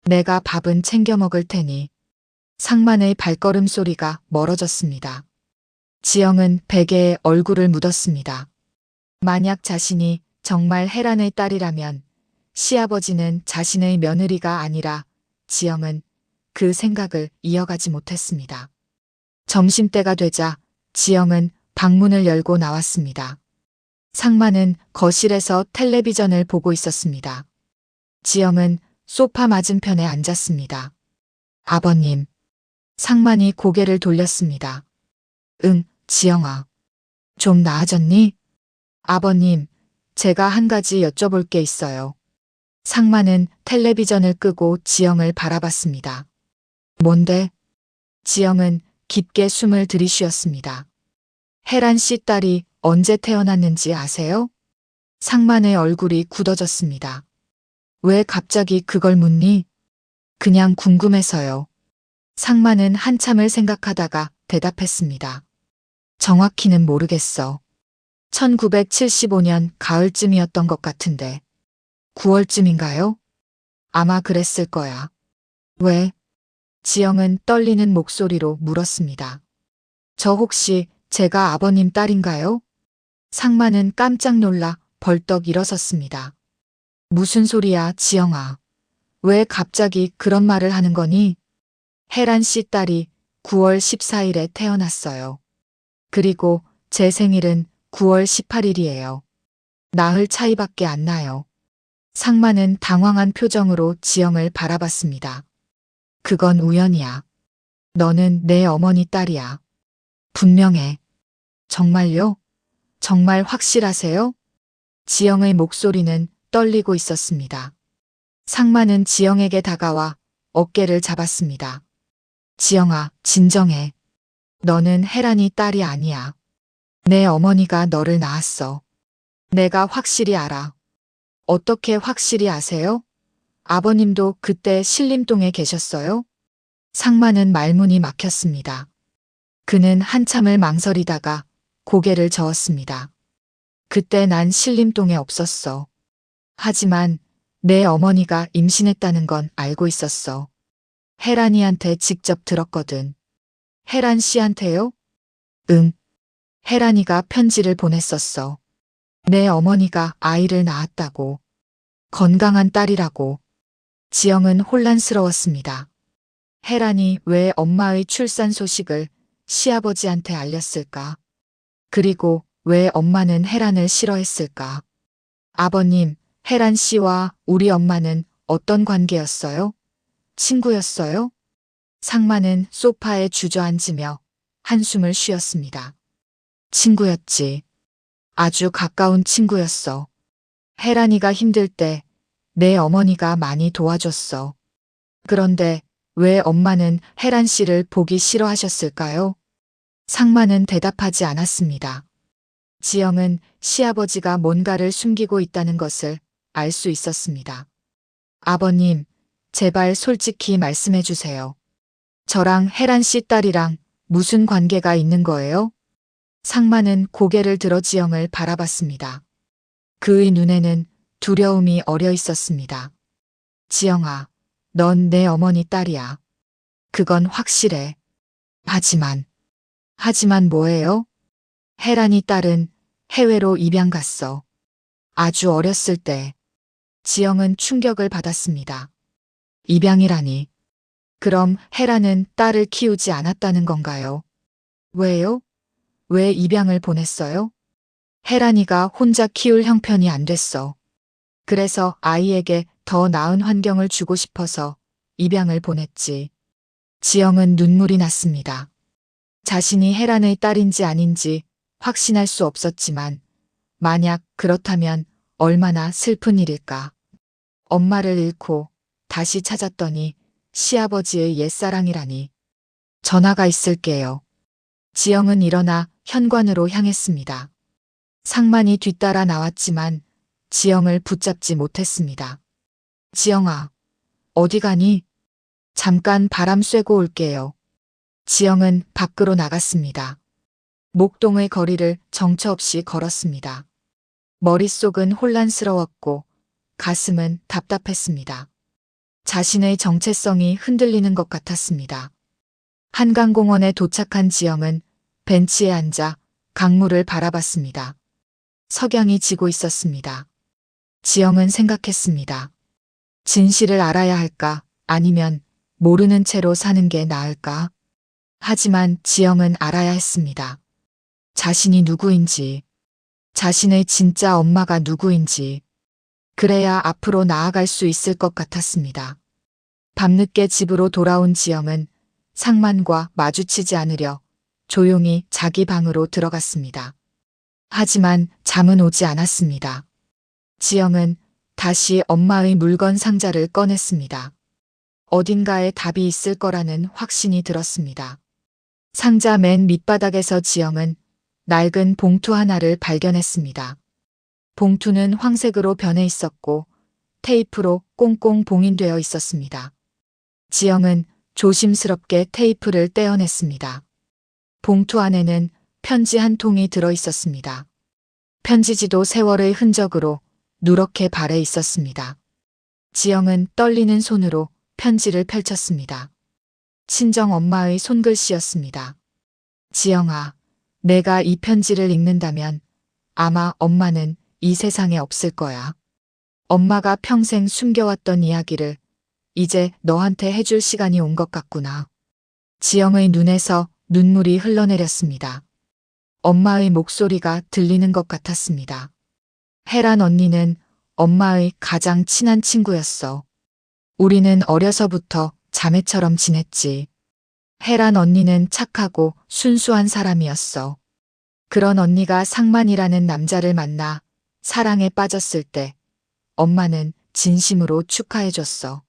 내가 밥은 챙겨 먹을 테니. 상만의 발걸음 소리가 멀어졌습니다. 지영은 베개에 얼굴을 묻었습니다. 만약 자신이 정말 혜란의 딸이라면 시아버지는 자신의 며느리가 아니라 지영은 그 생각을 이어가지 못했습니다. 점심때가 되자 지영은 방문을 열고 나왔습니다. 상만은 거실에서 텔레비전을 보고 있었습니다. 지영은 소파 맞은편에 앉았습니다. 아버님. 상만이 고개를 돌렸습니다. 응, 지영아. 좀 나아졌니? 아버님, 제가 한 가지 여쭤볼 게 있어요. 상만은 텔레비전을 끄고 지영을 바라봤습니다. 뭔데? 지영은 깊게 숨을 들이쉬었습니다. 혜란 씨 딸이 언제 태어났는지 아세요? 상만의 얼굴이 굳어졌습니다. 왜 갑자기 그걸 묻니? 그냥 궁금해서요. 상만은 한참을 생각하다가 대답했습니다. 정확히는 모르겠어. 1975년 가을쯤이었던 것 같은데. 9월쯤인가요? 아마 그랬을 거야. 왜? 지영은 떨리는 목소리로 물었습니다. 저 혹시 제가 아버님 딸인가요? 상만은 깜짝 놀라 벌떡 일어섰습니다. 무슨 소리야, 지영아. 왜 갑자기 그런 말을 하는 거니? 혜란 씨 딸이 9월 14일에 태어났어요. 그리고 제 생일은 9월 18일이에요. 나흘 차이밖에 안 나요. 상만은 당황한 표정으로 지영을 바라봤습니다. 그건 우연이야. 너는 내 어머니 딸이야. 분명해. 정말요? 정말 확실하세요? 지영의 목소리는 떨리고 있었습니다. 상만은 지영에게 다가와 어깨를 잡았습니다. 지영아, 진정해. 너는 혜란이 딸이 아니야. 내 어머니가 너를 낳았어. 내가 확실히 알아. 어떻게 확실히 아세요? 아버님도 그때 신림동에 계셨어요? 상만은 말문이 막혔습니다. 그는 한참을 망설이다가 고개를 저었습니다. 그때 난 신림동에 없었어. 하지만 내 어머니가 임신했다는 건 알고 있었어. 혜란이한테 직접 들었거든. 혜란 씨한테요? 응. 혜란이가 편지를 보냈었어. 내 어머니가 아이를 낳았다고. 건강한 딸이라고. 지영은 혼란스러웠습니다. 혜란이 왜 엄마의 출산 소식을 시아버지한테 알렸을까? 그리고 왜 엄마는 혜란을 싫어했을까? 아버님, 혜란 씨와 우리 엄마는 어떤 관계였어요? 친구였어요? 상마는 소파에 주저앉으며 한숨을 쉬었습니다. 친구였지. 아주 가까운 친구였어. 혜란이가 힘들 때 내 어머니가 많이 도와줬어. 그런데 왜 엄마는 혜란 씨를 보기 싫어하셨을까요? 상마는 대답하지 않았습니다. 지영은 시아버지가 뭔가를 숨기고 있다는 것을 알 수 있었습니다. 아버님, 제발 솔직히 말씀해 주세요. 저랑 혜란 씨 딸이랑 무슨 관계가 있는 거예요? 상마는 고개를 들어 지영을 바라봤습니다. 그의 눈에는 두려움이 어려 있었습니다. 지영아, 넌 내 어머니 딸이야. 그건 확실해. 하지만 뭐예요? 혜란이 딸은 해외로 입양 갔어. 아주 어렸을 때. 지영은 충격을 받았습니다. 입양이라니. 그럼 혜란은 딸을 키우지 않았다는 건가요? 왜요? 왜 입양을 보냈어요? 혜란이가 혼자 키울 형편이 안 됐어. 그래서 아이에게 더 나은 환경을 주고 싶어서 입양을 보냈지. 지영은 눈물이 났습니다. 자신이 혜란의 딸인지 아닌지 확신할 수 없었지만 만약 그렇다면 얼마나 슬픈 일일까. 엄마를 잃고 다시 찾았더니 시아버지의 옛사랑이라니. 전화가 있을게요. 지영은 일어나 현관으로 향했습니다. 상만이 뒤따라 나왔지만 지영을 붙잡지 못했습니다. 지영아, 어디 가니? 잠깐 바람 쐬고 올게요. 지영은 밖으로 나갔습니다. 목동의 거리를 정처 없이 걸었습니다. 머릿속은 혼란스러웠고 가슴은 답답했습니다. 자신의 정체성이 흔들리는 것 같았습니다. 한강공원에 도착한 지영은 벤치에 앉아 강물을 바라봤습니다. 석양이 지고 있었습니다. 지영은 생각했습니다. 진실을 알아야 할까? 아니면 모르는 채로 사는 게 나을까? 하지만 지영은 알아야 했습니다. 자신이 누구인지, 자신의 진짜 엄마가 누구인지, 그래야 앞으로 나아갈 수 있을 것 같았습니다. 밤늦게 집으로 돌아온 지영은 상만과 마주치지 않으려 조용히 자기 방으로 들어갔습니다. 하지만 잠은 오지 않았습니다. 지영은 다시 엄마의 물건 상자를 꺼냈습니다. 어딘가에 답이 있을 거라는 확신이 들었습니다. 상자 맨 밑바닥에서 지영은 낡은 봉투 하나를 발견했습니다. 봉투는 황색으로 변해 있었고 테이프로 꽁꽁 봉인되어 있었습니다. 지영은 조심스럽게 테이프를 떼어냈습니다. 봉투 안에는 편지 한 통이 들어 있었습니다. 편지지도 세월의 흔적으로 누렇게 발해 있었습니다. 지영은 떨리는 손으로 편지를 펼쳤습니다. 친정 엄마의 손글씨였습니다. 지영아, 내가 이 편지를 읽는다면 아마 엄마는 이 세상에 없을 거야. 엄마가 평생 숨겨왔던 이야기를 이제 너한테 해줄 시간이 온 것 같구나. 지영의 눈에서 눈물이 흘러내렸습니다. 엄마의 목소리가 들리는 것 같았습니다. 혜란 언니는 엄마의 가장 친한 친구였어. 우리는 어려서부터 자매처럼 지냈지. 혜란 언니는 착하고 순수한 사람이었어. 그런 언니가 상만이라는 남자를 만나 사랑에 빠졌을 때 엄마는 진심으로 축하해줬어.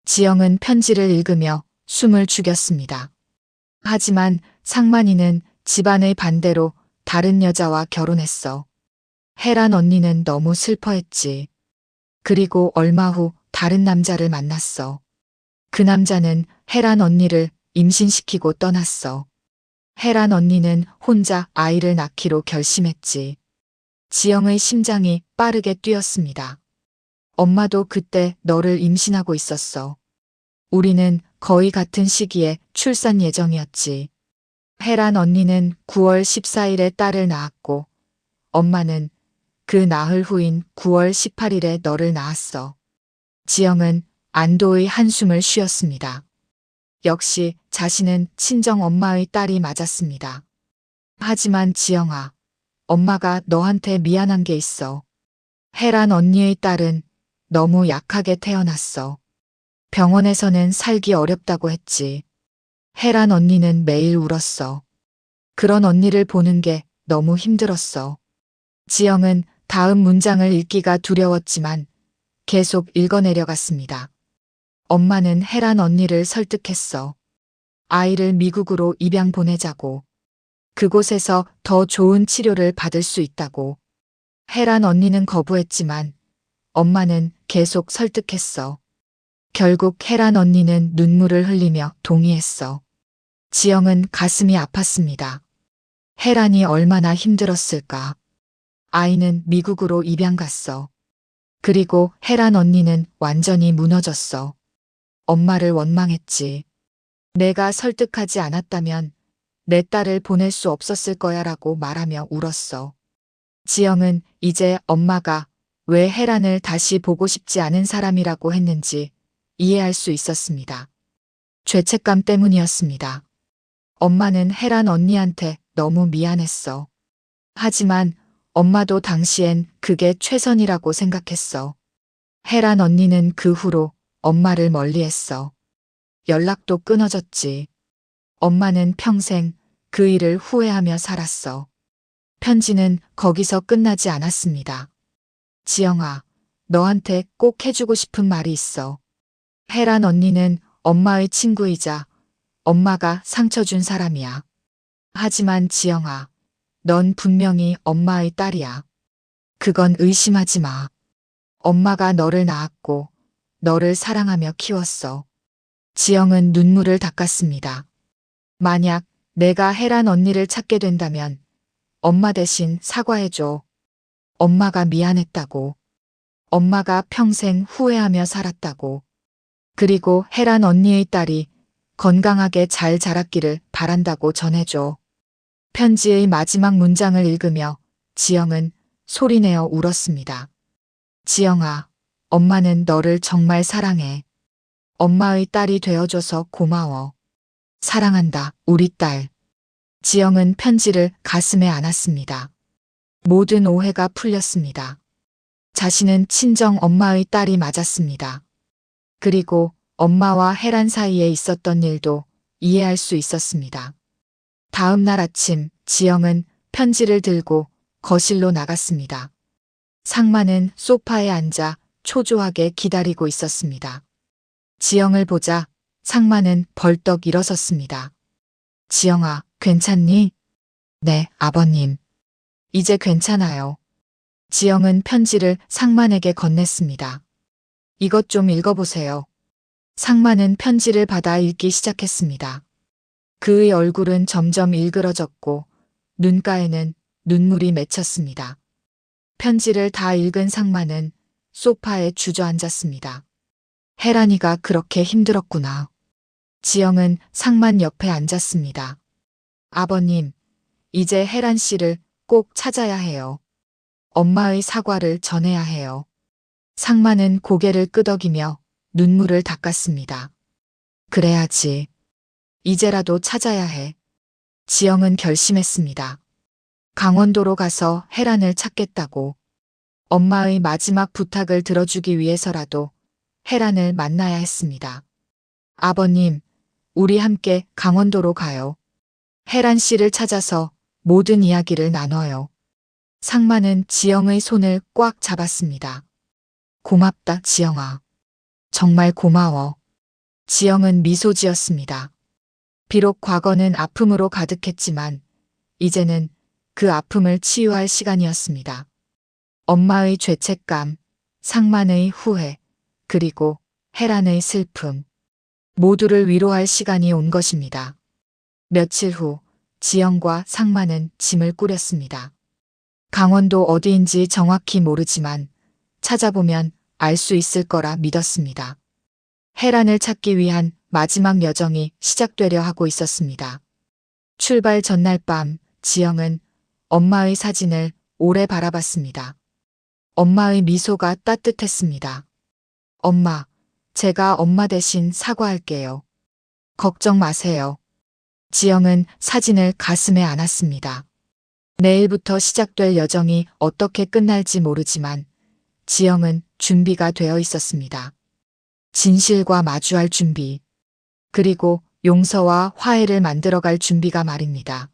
지영은 편지를 읽으며 숨을 죽였습니다. 하지만 상만이는 집안의 반대로 다른 여자와 결혼했어. 혜란 언니는 너무 슬퍼했지. 그리고 얼마 후 다른 남자를 만났어. 그 남자는 혜란 언니를 임신시키고 떠났어. 혜란 언니는 혼자 아이를 낳기로 결심했지. 지영의 심장이 빠르게 뛰었습니다. 엄마도 그때 너를 임신하고 있었어. 우리는 거의 같은 시기에 출산 예정이었지. 혜란 언니는 9월 14일에 딸을 낳았고 엄마는 그 나흘 후인 9월 18일에 너를 낳았어. 지영은 안도의 한숨을 쉬었습니다. 역시 자신은 친정 엄마의 딸이 맞았습니다. 하지만 지영아, 엄마가 너한테 미안한 게 있어. 혜란 언니의 딸은 너무 약하게 태어났어. 병원에서는 살기 어렵다고 했지. 혜란 언니는 매일 울었어. 그런 언니를 보는 게 너무 힘들었어. 지영은 다음 문장을 읽기가 두려웠지만 계속 읽어내려갔습니다. 엄마는 혜란 언니를 설득했어. 아이를 미국으로 입양 보내자고. 그곳에서 더 좋은 치료를 받을 수 있다고. 혜란 언니는 거부했지만 엄마는 계속 설득했어. 결국 혜란 언니는 눈물을 흘리며 동의했어. 지영은 가슴이 아팠습니다. 혜란이 얼마나 힘들었을까. 아이는 미국으로 입양 갔어. 그리고 혜란 언니는 완전히 무너졌어. 엄마를 원망했지. 내가 설득하지 않았다면 내 딸을 보낼 수 없었을 거야 라고 말하며 울었어. 지영은 이제 엄마가 왜 혜란을 다시 보고 싶지 않은 사람이라고 했는지 이해할 수 있었습니다. 죄책감 때문이었습니다. 엄마는 혜란 언니한테 너무 미안했어. 하지만 엄마도 당시엔 그게 최선이라고 생각했어. 혜란 언니는 그 후로 엄마를 멀리했어. 연락도 끊어졌지. 엄마는 평생 그 일을 후회하며 살았어. 편지는 거기서 끝나지 않았습니다. 지영아, 너한테 꼭 해주고 싶은 말이 있어. 혜란 언니는 엄마의 친구이자 엄마가 상처 준 사람이야. 하지만 지영아, 넌 분명히 엄마의 딸이야. 그건 의심하지 마. 엄마가 너를 낳았고 너를 사랑하며 키웠어. 지영은 눈물을 닦았습니다. 만약 내가 혜란 언니를 찾게 된다면 엄마 대신 사과해줘. 엄마가 미안했다고. 엄마가 평생 후회하며 살았다고. 그리고 혜란 언니의 딸이 건강하게 잘 자랐기를 바란다고 전해줘. 편지의 마지막 문장을 읽으며 지영은 소리내어 울었습니다. 지영아, 엄마는 너를 정말 사랑해. 엄마의 딸이 되어줘서 고마워. 사랑한다, 우리 딸. 지영은 편지를 가슴에 안았습니다. 모든 오해가 풀렸습니다. 자신은 친정 엄마의 딸이 맞았습니다. 그리고 엄마와 혜란 사이에 있었던 일도 이해할 수 있었습니다. 다음 날 아침 지영은 편지를 들고 거실로 나갔습니다. 상마는 소파에 앉아 초조하게 기다리고 있었습니다. 지영을 보자 상마는 벌떡 일어섰습니다. 지영아, 괜찮니? 네, 아버님. 이제 괜찮아요. 지영은 편지를 상만에게 건넸습니다. 이것 좀 읽어보세요. 상만은 편지를 받아 읽기 시작했습니다. 그의 얼굴은 점점 일그러졌고 눈가에는 눈물이 맺혔습니다. 편지를 다 읽은 상만은 소파에 주저앉았습니다. 혜란이가 그렇게 힘들었구나. 지영은 상만 옆에 앉았습니다. 아버님, 이제 혜란 씨를 꼭 찾아야 해요. 엄마의 사과를 전해야 해요. 상만은 고개를 끄덕이며 눈물을 닦았습니다. 그래야지. 이제라도 찾아야 해. 지영은 결심했습니다. 강원도로 가서 혜란을 찾겠다고. 엄마의 마지막 부탁을 들어주기 위해서라도 혜란을 만나야 했습니다. 아버님, 우리 함께 강원도로 가요. 혜란 씨를 찾아서 모든 이야기를 나눠요. 상만은 지영의 손을 꽉 잡았습니다. 고맙다, 지영아. 정말 고마워. 지영은 미소 지었습니다. 비록 과거는 아픔으로 가득했지만 이제는 그 아픔을 치유할 시간이었습니다. 엄마의 죄책감, 상만의 후회, 그리고 혜란의 슬픔. 모두를 위로할 시간이 온 것입니다. 며칠 후 지영과 상만은 짐을 꾸렸습니다. 강원도 어디인지 정확히 모르지만 찾아보면 알 수 있을 거라 믿었습니다. 혜란을 찾기 위한 마지막 여정이 시작되려 하고 있었습니다. 출발 전날 밤 지영은 엄마의 사진을 오래 바라봤습니다. 엄마의 미소가 따뜻했습니다. 엄마, 제가 엄마 대신 사과할게요. 걱정 마세요. 지영은 사진을 가슴에 안았습니다. 내일부터 시작될 여정이 어떻게 끝날지 모르지만 지영은 준비가 되어 있었습니다. 진실과 마주할 준비, 그리고 용서와 화해를 만들어갈 준비가 말입니다.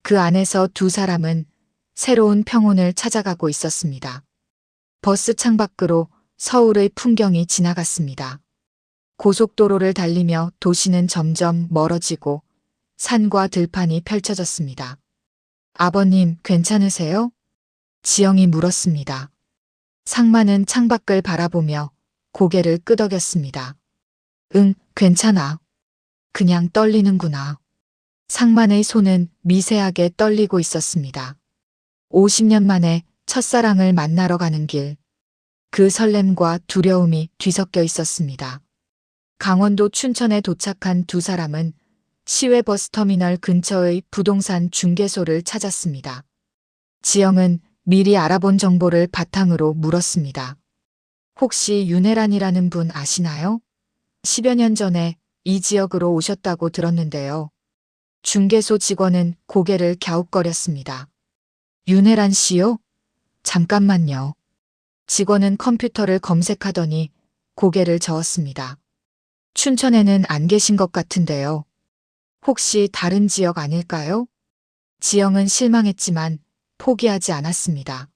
그 안에서 두 사람은 새로운 평온을 찾아가고 있었습니다. 버스 창밖으로 서울의 풍경이 지나갔습니다. 고속도로를 달리며 도시는 점점 멀어지고 산과 들판이 펼쳐졌습니다. 아버님, 괜찮으세요? 지영이 물었습니다. 상만은 창밖을 바라보며 고개를 끄덕였습니다. 응, 괜찮아. 그냥 떨리는구나. 상만의 손은 미세하게 떨리고 있었습니다. 50년 만에 첫사랑을 만나러 가는 길. 그 설렘과 두려움이 뒤섞여 있었습니다. 강원도 춘천에 도착한 두 사람은 시외버스터미널 근처의 부동산 중개소를 찾았습니다. 지영은 미리 알아본 정보를 바탕으로 물었습니다. 혹시 윤혜란이라는 분 아시나요? 10여 년 전에 이 지역으로 오셨다고 들었는데요. 중개소 직원은 고개를 갸웃거렸습니다. 윤혜란 씨요? 잠깐만요. 직원은 컴퓨터를 검색하더니 고개를 저었습니다. 춘천에는 안 계신 것 같은데요. 혹시 다른 지역 아닐까요? 지영은 실망했지만 포기하지 않았습니다.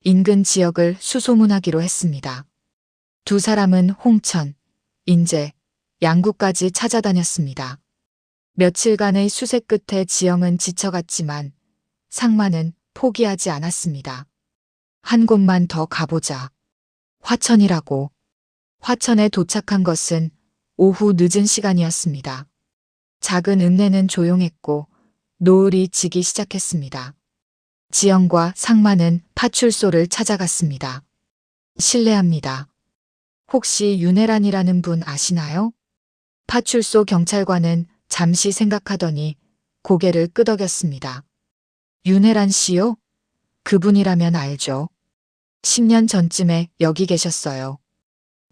인근 지역을 수소문하기로 했습니다. 두 사람은 홍천, 인제, 양구까지 찾아다녔습니다. 며칠간의 수색 끝에 지영은 지쳐갔지만 상만은 포기하지 않았습니다. 한 곳만 더 가보자. 화천이라고. 화천에 도착한 것은 오후 늦은 시간이었습니다. 작은 읍내는 조용했고 노을이 지기 시작했습니다. 지영과 상만은 파출소를 찾아갔습니다. 실례합니다. 혹시 윤혜란이라는 분 아시나요? 파출소 경찰관은 잠시 생각하더니 고개를 끄덕였습니다. 윤혜란 씨요? 그분이라면 알죠. 10년 전쯤에 여기 계셨어요.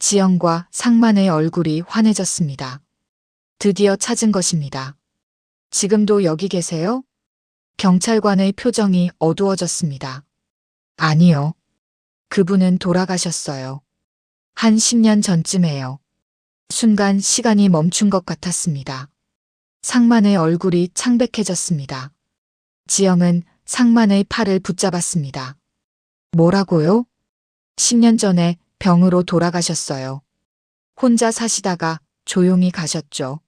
지영과 상만의 얼굴이 환해졌습니다. 드디어 찾은 것입니다. 지금도 여기 계세요? 경찰관의 표정이 어두워졌습니다. 아니요. 그분은 돌아가셨어요. 한 10년 전쯤에요. 순간 시간이 멈춘 것 같았습니다. 상만의 얼굴이 창백해졌습니다. 지영은 상만의 팔을 붙잡았습니다. 뭐라고요? 10년 전에 병으로 돌아가셨어요. 혼자 사시다가 조용히 가셨죠.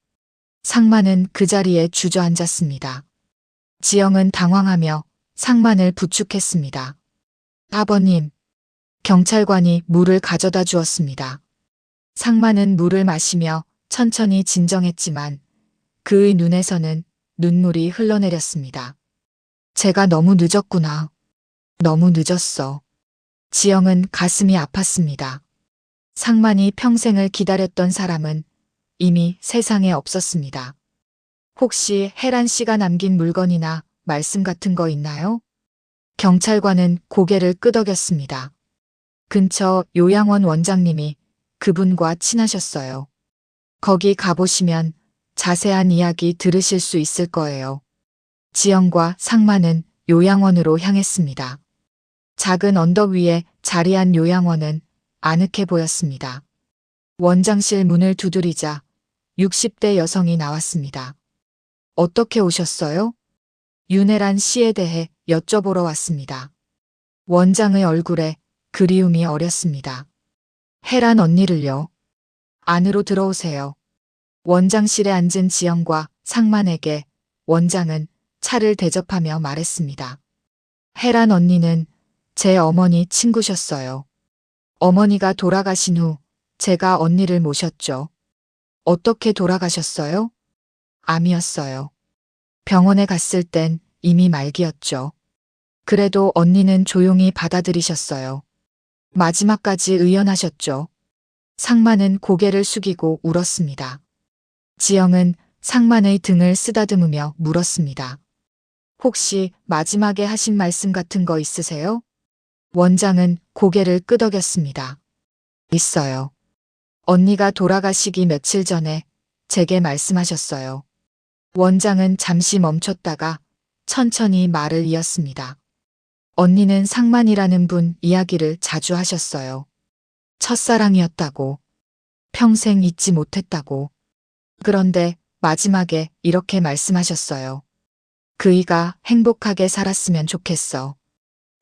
상만은 그 자리에 주저앉았습니다. 지영은 당황하며 상만을 부축했습니다. 아버님. 경찰관이 물을 가져다 주었습니다. 상만은 물을 마시며 천천히 진정했지만 그의 눈에서는 눈물이 흘러내렸습니다. 제가 너무 늦었구나. 너무 늦었어. 지영은 가슴이 아팠습니다. 상만이 평생을 기다렸던 사람은 이미 세상에 없었습니다. 혹시 혜란 씨가 남긴 물건이나 말씀 같은 거 있나요? 경찰관은 고개를 끄덕였습니다. 근처 요양원 원장님이 그분과 친하셨어요. 거기 가보시면 자세한 이야기 들으실 수 있을 거예요. 지영과 상만은 요양원으로 향했습니다. 작은 언덕 위에 자리한 요양원은 아늑해 보였습니다. 원장실 문을 두드리자 60대 여성이 나왔습니다. 어떻게 오셨어요? 윤혜란 씨에 대해 여쭤보러 왔습니다. 원장의 얼굴에 그리움이 어렸습니다. 혜란 언니를요. 안으로 들어오세요. 원장실에 앉은 지영과 상만에게 원장은 차를 대접하며 말했습니다. 혜란 언니는 제 어머니 친구셨어요. 어머니가 돌아가신 후 제가 언니를 모셨죠. 어떻게 돌아가셨어요? 암이었어요. 병원에 갔을 땐 이미 말기였죠. 그래도 언니는 조용히 받아들이셨어요. 마지막까지 의연하셨죠. 상만은 고개를 숙이고 울었습니다. 지영은 상만의 등을 쓰다듬으며 물었습니다. 혹시 마지막에 하신 말씀 같은 거 있으세요? 원장은 고개를 끄덕였습니다. 있어요. 언니가 돌아가시기 며칠 전에 제게 말씀하셨어요. 원장은 잠시 멈췄다가 천천히 말을 이었습니다. 언니는 상만이라는 분 이야기를 자주 하셨어요. 첫사랑이었다고. 평생 잊지 못했다고. 그런데 마지막에 이렇게 말씀하셨어요. 그이가 행복하게 살았으면 좋겠어.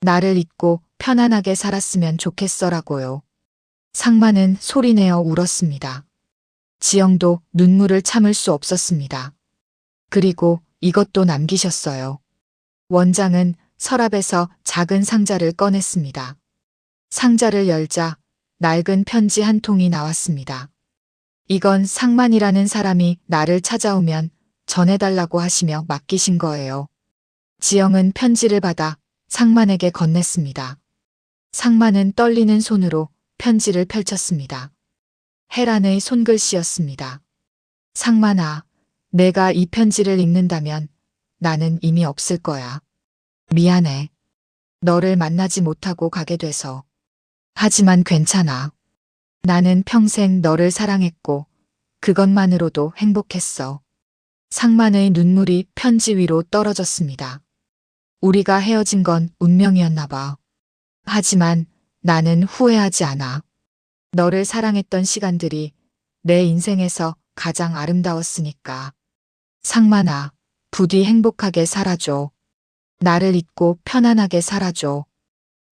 나를 잊고 편안하게 살았으면 좋겠어라고요. 상만은 소리내어 울었습니다. 지영도 눈물을 참을 수 없었습니다. 그리고 이것도 남기셨어요. 원장은 서랍에서 작은 상자를 꺼냈습니다. 상자를 열자 낡은 편지 한 통이 나왔습니다. 이건 상만이라는 사람이 나를 찾아오면 전해달라고 하시며 맡기신 거예요. 지영은 편지를 받아 상만에게 건넸습니다. 상만은 떨리는 손으로 편지를 펼쳤습니다. 혜란의 손글씨였습니다. 상만아, 내가 이 편지를 읽는다면 나는 이미 없을 거야. 미안해. 너를 만나지 못하고 가게 돼서. 하지만 괜찮아. 나는 평생 너를 사랑했고 그것만으로도 행복했어. 상만의 눈물이 편지 위로 떨어졌습니다. 우리가 헤어진 건 운명이었나 봐. 하지만 나는 후회하지 않아. 너를 사랑했던 시간들이 내 인생에서 가장 아름다웠으니까. 상만아, 부디 행복하게 살아줘. 나를 잊고 편안하게 살아줘.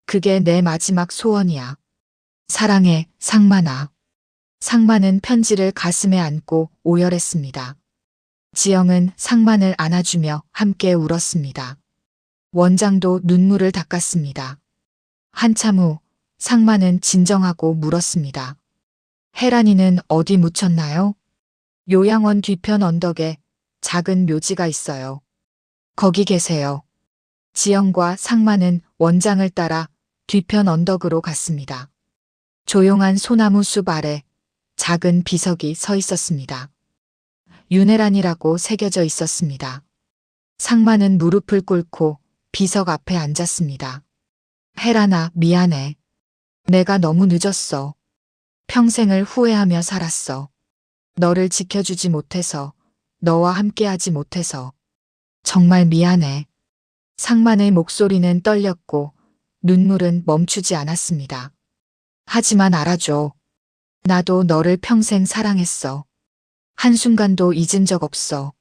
그게 내 마지막 소원이야. 사랑해, 상만아. 상만은 편지를 가슴에 안고 오열했습니다. 지영은 상만을 안아주며 함께 울었습니다. 원장도 눈물을 닦았습니다. 한참 후 상만은 진정하고 물었습니다. 혜란이는 어디 묻혔나요? 요양원 뒤편 언덕에 작은 묘지가 있어요. 거기 계세요. 지영과 상만은 원장을 따라 뒤편 언덕으로 갔습니다. 조용한 소나무 숲 아래 작은 비석이 서 있었습니다. 윤혜란이라고 새겨져 있었습니다. 상만은 무릎을 꿇고 비석 앞에 앉았습니다. 혜란아, 미안해. 내가 너무 늦었어. 평생을 후회하며 살았어. 너를 지켜주지 못해서, 너와 함께하지 못해서. 정말 미안해. 상만의 목소리는 떨렸고 눈물은 멈추지 않았습니다. 하지만 알아줘. 나도 너를 평생 사랑했어. 한순간도 잊은 적 없어.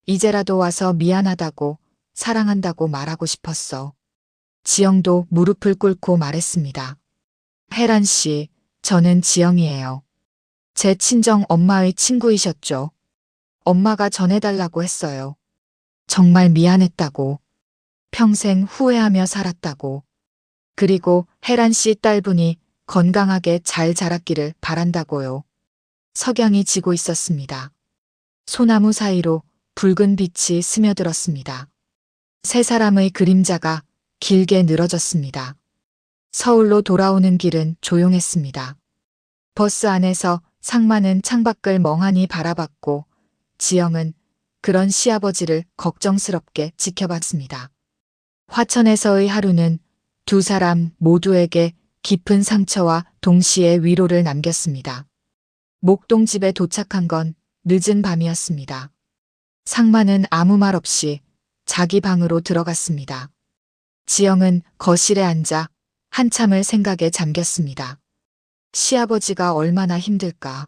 이제라도 와서 미안하다고, 사랑한다고 말하고 싶었어. 지영도 무릎을 꿇고 말했습니다. 혜란 씨, 저는 지영이에요. 제 친정 엄마의 친구이셨죠. 엄마가 전해달라고 했어요. 정말 미안했다고. 평생 후회하며 살았다고. 그리고 혜란 씨 딸분이 건강하게 잘 자랐기를 바란다고요. 석양이 지고 있었습니다. 소나무 사이로 붉은 빛이 스며들었습니다. 세 사람의 그림자가 길게 늘어졌습니다. 서울로 돌아오는 길은 조용했습니다. 버스 안에서 상만은 창밖을 멍하니 바라봤고 지영은 그런 시아버지를 걱정스럽게 지켜봤습니다. 화천에서의 하루는 두 사람 모두에게 깊은 상처와 동시에 위로를 남겼습니다. 목동집에 도착한 건 늦은 밤이었습니다. 상만은 아무 말 없이 자기 방으로 들어갔습니다. 지영은 거실에 앉아 한참을 생각에 잠겼습니다. 시아버지가 얼마나 힘들까.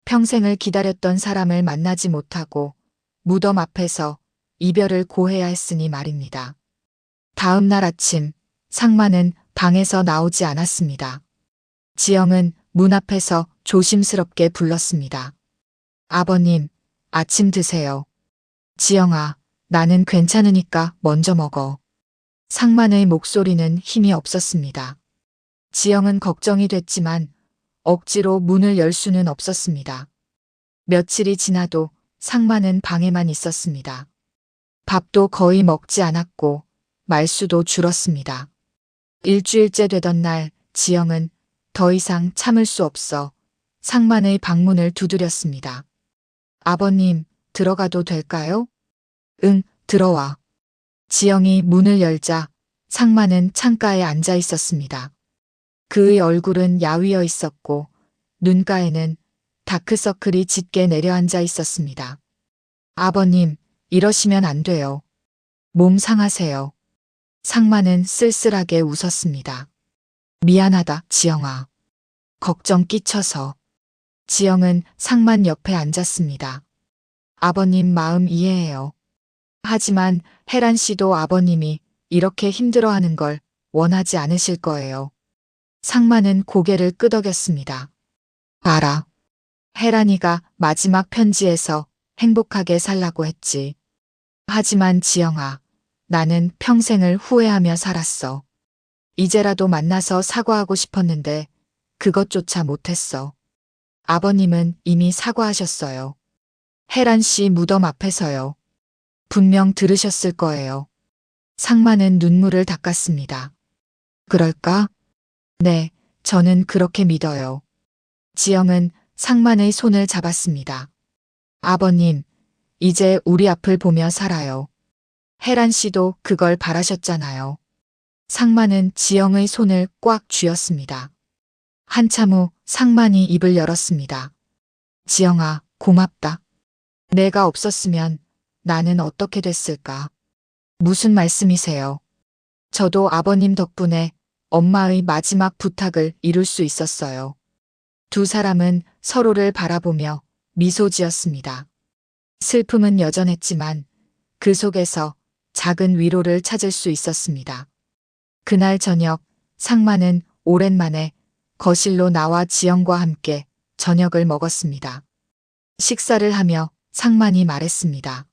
평생을 기다렸던 사람을 만나지 못하고 무덤 앞에서 이별을 고해야 했으니 말입니다. 다음 날 아침 상만은 방에서 나오지 않았습니다. 지영은 문 앞에서 조심스럽게 불렀습니다. 아버님, 아침 드세요. 지영아, 나는 괜찮으니까 먼저 먹어. 상만의 목소리는 힘이 없었습니다. 지영은 걱정이 됐지만 억지로 문을 열 수는 없었습니다. 며칠이 지나도 상만은 방에만 있었습니다. 밥도 거의 먹지 않았고 말수도 줄었습니다. 일주일째 되던 날 지영은 더 이상 참을 수 없어 상만의 방문을 두드렸습니다. 아버님, 들어가도 될까요? 응, 들어와. 지영이 문을 열자 상만은 창가에 앉아 있었습니다. 그의 얼굴은 야위어 있었고 눈가에는 다크서클이 짙게 내려앉아 있었습니다. 아버님, 이러시면 안 돼요. 몸 상하세요. 상만은 쓸쓸하게 웃었습니다. 미안하다, 지영아. 걱정 끼쳐서. 지영은 상만 옆에 앉았습니다. 아버님 마음 이해해요. 하지만 혜란 씨도 아버님이 이렇게 힘들어하는 걸 원하지 않으실 거예요. 상만은 고개를 끄덕였습니다. 알아. 혜란이가 마지막 편지에서 행복하게 살라고 했지. 하지만 지영아, 나는 평생을 후회하며 살았어. 이제라도 만나서 사과하고 싶었는데 그것조차 못했어. 아버님은 이미 사과하셨어요. 혜란 씨 무덤 앞에서요. 분명 들으셨을 거예요. 상만은 눈물을 닦았습니다. 그럴까? 네, 저는 그렇게 믿어요. 지영은 상만의 손을 잡았습니다. 아버님, 이제 우리 앞을 보며 살아요. 혜란 씨도 그걸 바라셨잖아요. 상만은 지영의 손을 꽉 쥐었습니다. 한참 후 상만이 입을 열었습니다. 지영아, 고맙다. 내가 없었으면 나는 어떻게 됐을까? 무슨 말씀이세요? 저도 아버님 덕분에 엄마의 마지막 부탁을 이룰 수 있었어요. 두 사람은 서로를 바라보며 미소 지었습니다. 슬픔은 여전했지만 그 속에서 작은 위로를 찾을 수 있었습니다. 그날 저녁 상만은 오랜만에 거실로 나와 지영과 함께 저녁을 먹었습니다. 식사를 하며 상만이 말했습니다.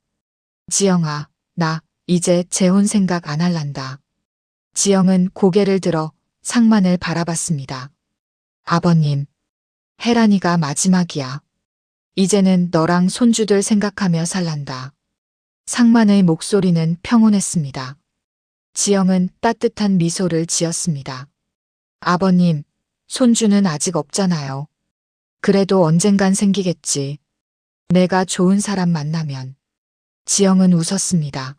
지영아, 나 이제 재혼 생각 안 할란다. 지영은 고개를 들어 상만을 바라봤습니다. 아버님, 혜란이가 마지막이야. 이제는 너랑 손주들 생각하며 살란다. 상만의 목소리는 평온했습니다. 지영은 따뜻한 미소를 지었습니다. 아버님, 손주는 아직 없잖아요. 그래도 언젠간 생기겠지. 내가 좋은 사람 만나면. 지영은 웃었습니다.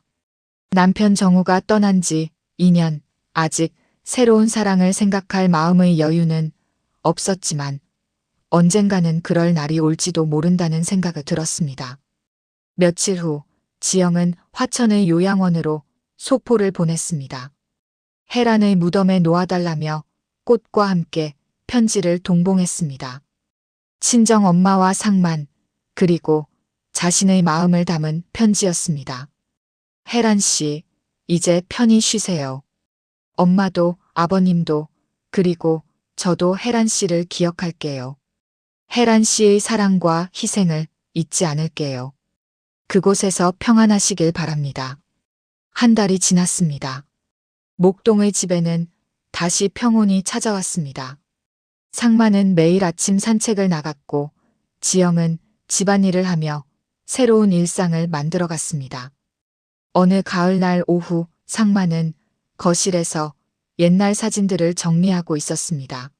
남편 정우가 떠난 지 2년, 아직 새로운 사랑을 생각할 마음의 여유는 없었지만 언젠가는 그럴 날이 올지도 모른다는 생각이 들었습니다. 며칠 후 지영은 화천의 요양원으로 소포를 보냈습니다. 혜란의 무덤에 놓아달라며 꽃과 함께 편지를 동봉했습니다. 친정 엄마와 상만, 그리고 자신의 마음을 담은 편지였습니다. 혜란 씨, 이제 편히 쉬세요. 엄마도 아버님도 그리고 저도 혜란 씨를 기억할게요. 혜란 씨의 사랑과 희생을 잊지 않을게요. 그곳에서 평안하시길 바랍니다. 한 달이 지났습니다. 목동의 집에는 다시 평온이 찾아왔습니다. 상만은 매일 아침 산책을 나갔고 지영은 집안일을 하며 새로운 일상을 만들어갔습니다. 어느 가을날 오후 상만은 거실에서 옛날 사진들을 정리하고 있었습니다.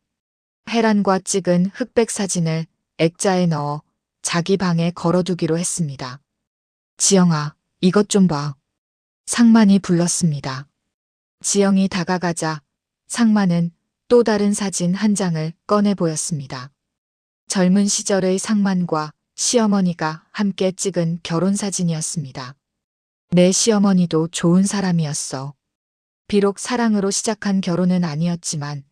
혜란과 찍은 흑백 사진을 액자에 넣어 자기 방에 걸어두기로 했습니다. 지영아, 이것 좀 봐. 상만이 불렀습니다. 지영이 다가가자 상만은 또 다른 사진 한 장을 꺼내 보였습니다. 젊은 시절의 상만과 시어머니가 함께 찍은 결혼사진이었습니다. 내 시어머니도 좋은 사람이었어. 비록 사랑으로 시작한 결혼은 아니었지만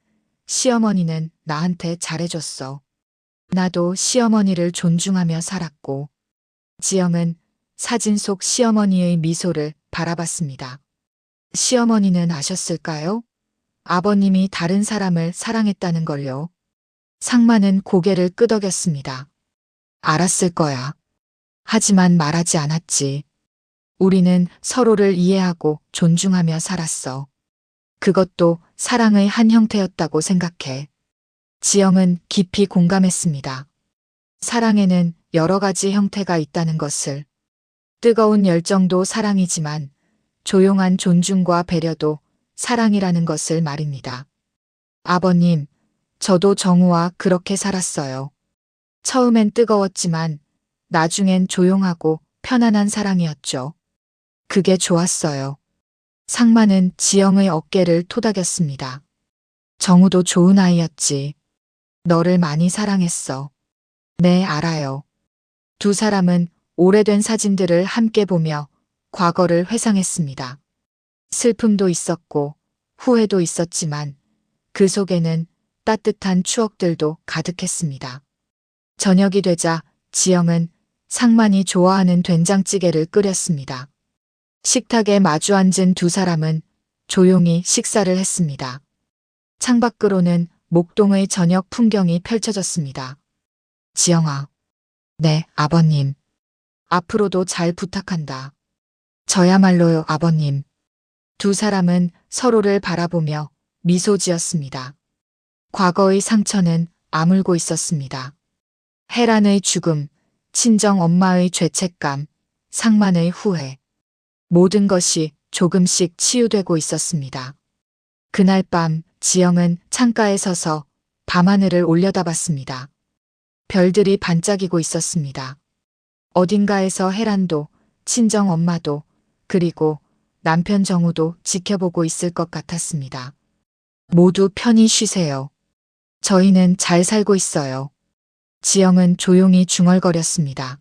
시어머니는 나한테 잘해줬어. 나도 시어머니를 존중하며 살았고. 지영은 사진 속 시어머니의 미소를 바라봤습니다. 시어머니는 아셨을까요? 아버님이 다른 사람을 사랑했다는 걸요. 상만은 고개를 끄덕였습니다. 알았을 거야. 하지만 말하지 않았지. 우리는 서로를 이해하고 존중하며 살았어. 그것도 사랑의 한 형태였다고 생각해. 지영은 깊이 공감했습니다. 사랑에는 여러 가지 형태가 있다는 것을. 뜨거운 열정도 사랑이지만 조용한 존중과 배려도 사랑이라는 것을 말입니다. 아버님, 저도 정우와 그렇게 살았어요. 처음엔 뜨거웠지만 나중엔 조용하고 편안한 사랑이었죠. 그게 좋았어요. 상만은 지영의 어깨를 토닥였습니다. 정우도 좋은 아이였지. 너를 많이 사랑했어. 네, 알아요. 두 사람은 오래된 사진들을 함께 보며 과거를 회상했습니다. 슬픔도 있었고 후회도 있었지만 그 속에는 따뜻한 추억들도 가득했습니다. 저녁이 되자 지영은 상만이 좋아하는 된장찌개를 끓였습니다. 식탁에 마주 앉은 두 사람은 조용히 식사를 했습니다. 창밖으로는 목동의 저녁 풍경이 펼쳐졌습니다. 지영아. 네, 아버님. 앞으로도 잘 부탁한다. 저야말로요, 아버님. 두 사람은 서로를 바라보며 미소 지었습니다. 과거의 상처는 아물고 있었습니다. 혜란의 죽음, 친정 엄마의 죄책감, 상만의 후회. 모든 것이 조금씩 치유되고 있었습니다. 그날 밤 지영은 창가에 서서 밤하늘을 올려다봤습니다. 별들이 반짝이고 있었습니다. 어딘가에서 혜란도, 친정 엄마도, 그리고 남편 정우도 지켜보고 있을 것 같았습니다. 모두 편히 쉬세요. 저희는 잘 살고 있어요. 지영은 조용히 중얼거렸습니다.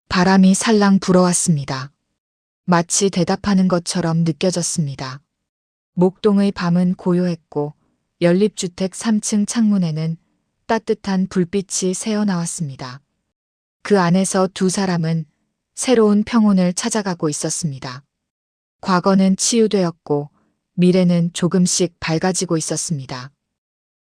바람이 살랑 불어왔습니다. 마치 대답하는 것처럼 느껴졌습니다. 목동의 밤은 고요했고 연립주택 3층 창문에는 따뜻한 불빛이 새어나왔습니다. 그 안에서 두 사람은 새로운 평온을 찾아가고 있었습니다. 과거는 치유되었고 미래는 조금씩 밝아지고 있었습니다.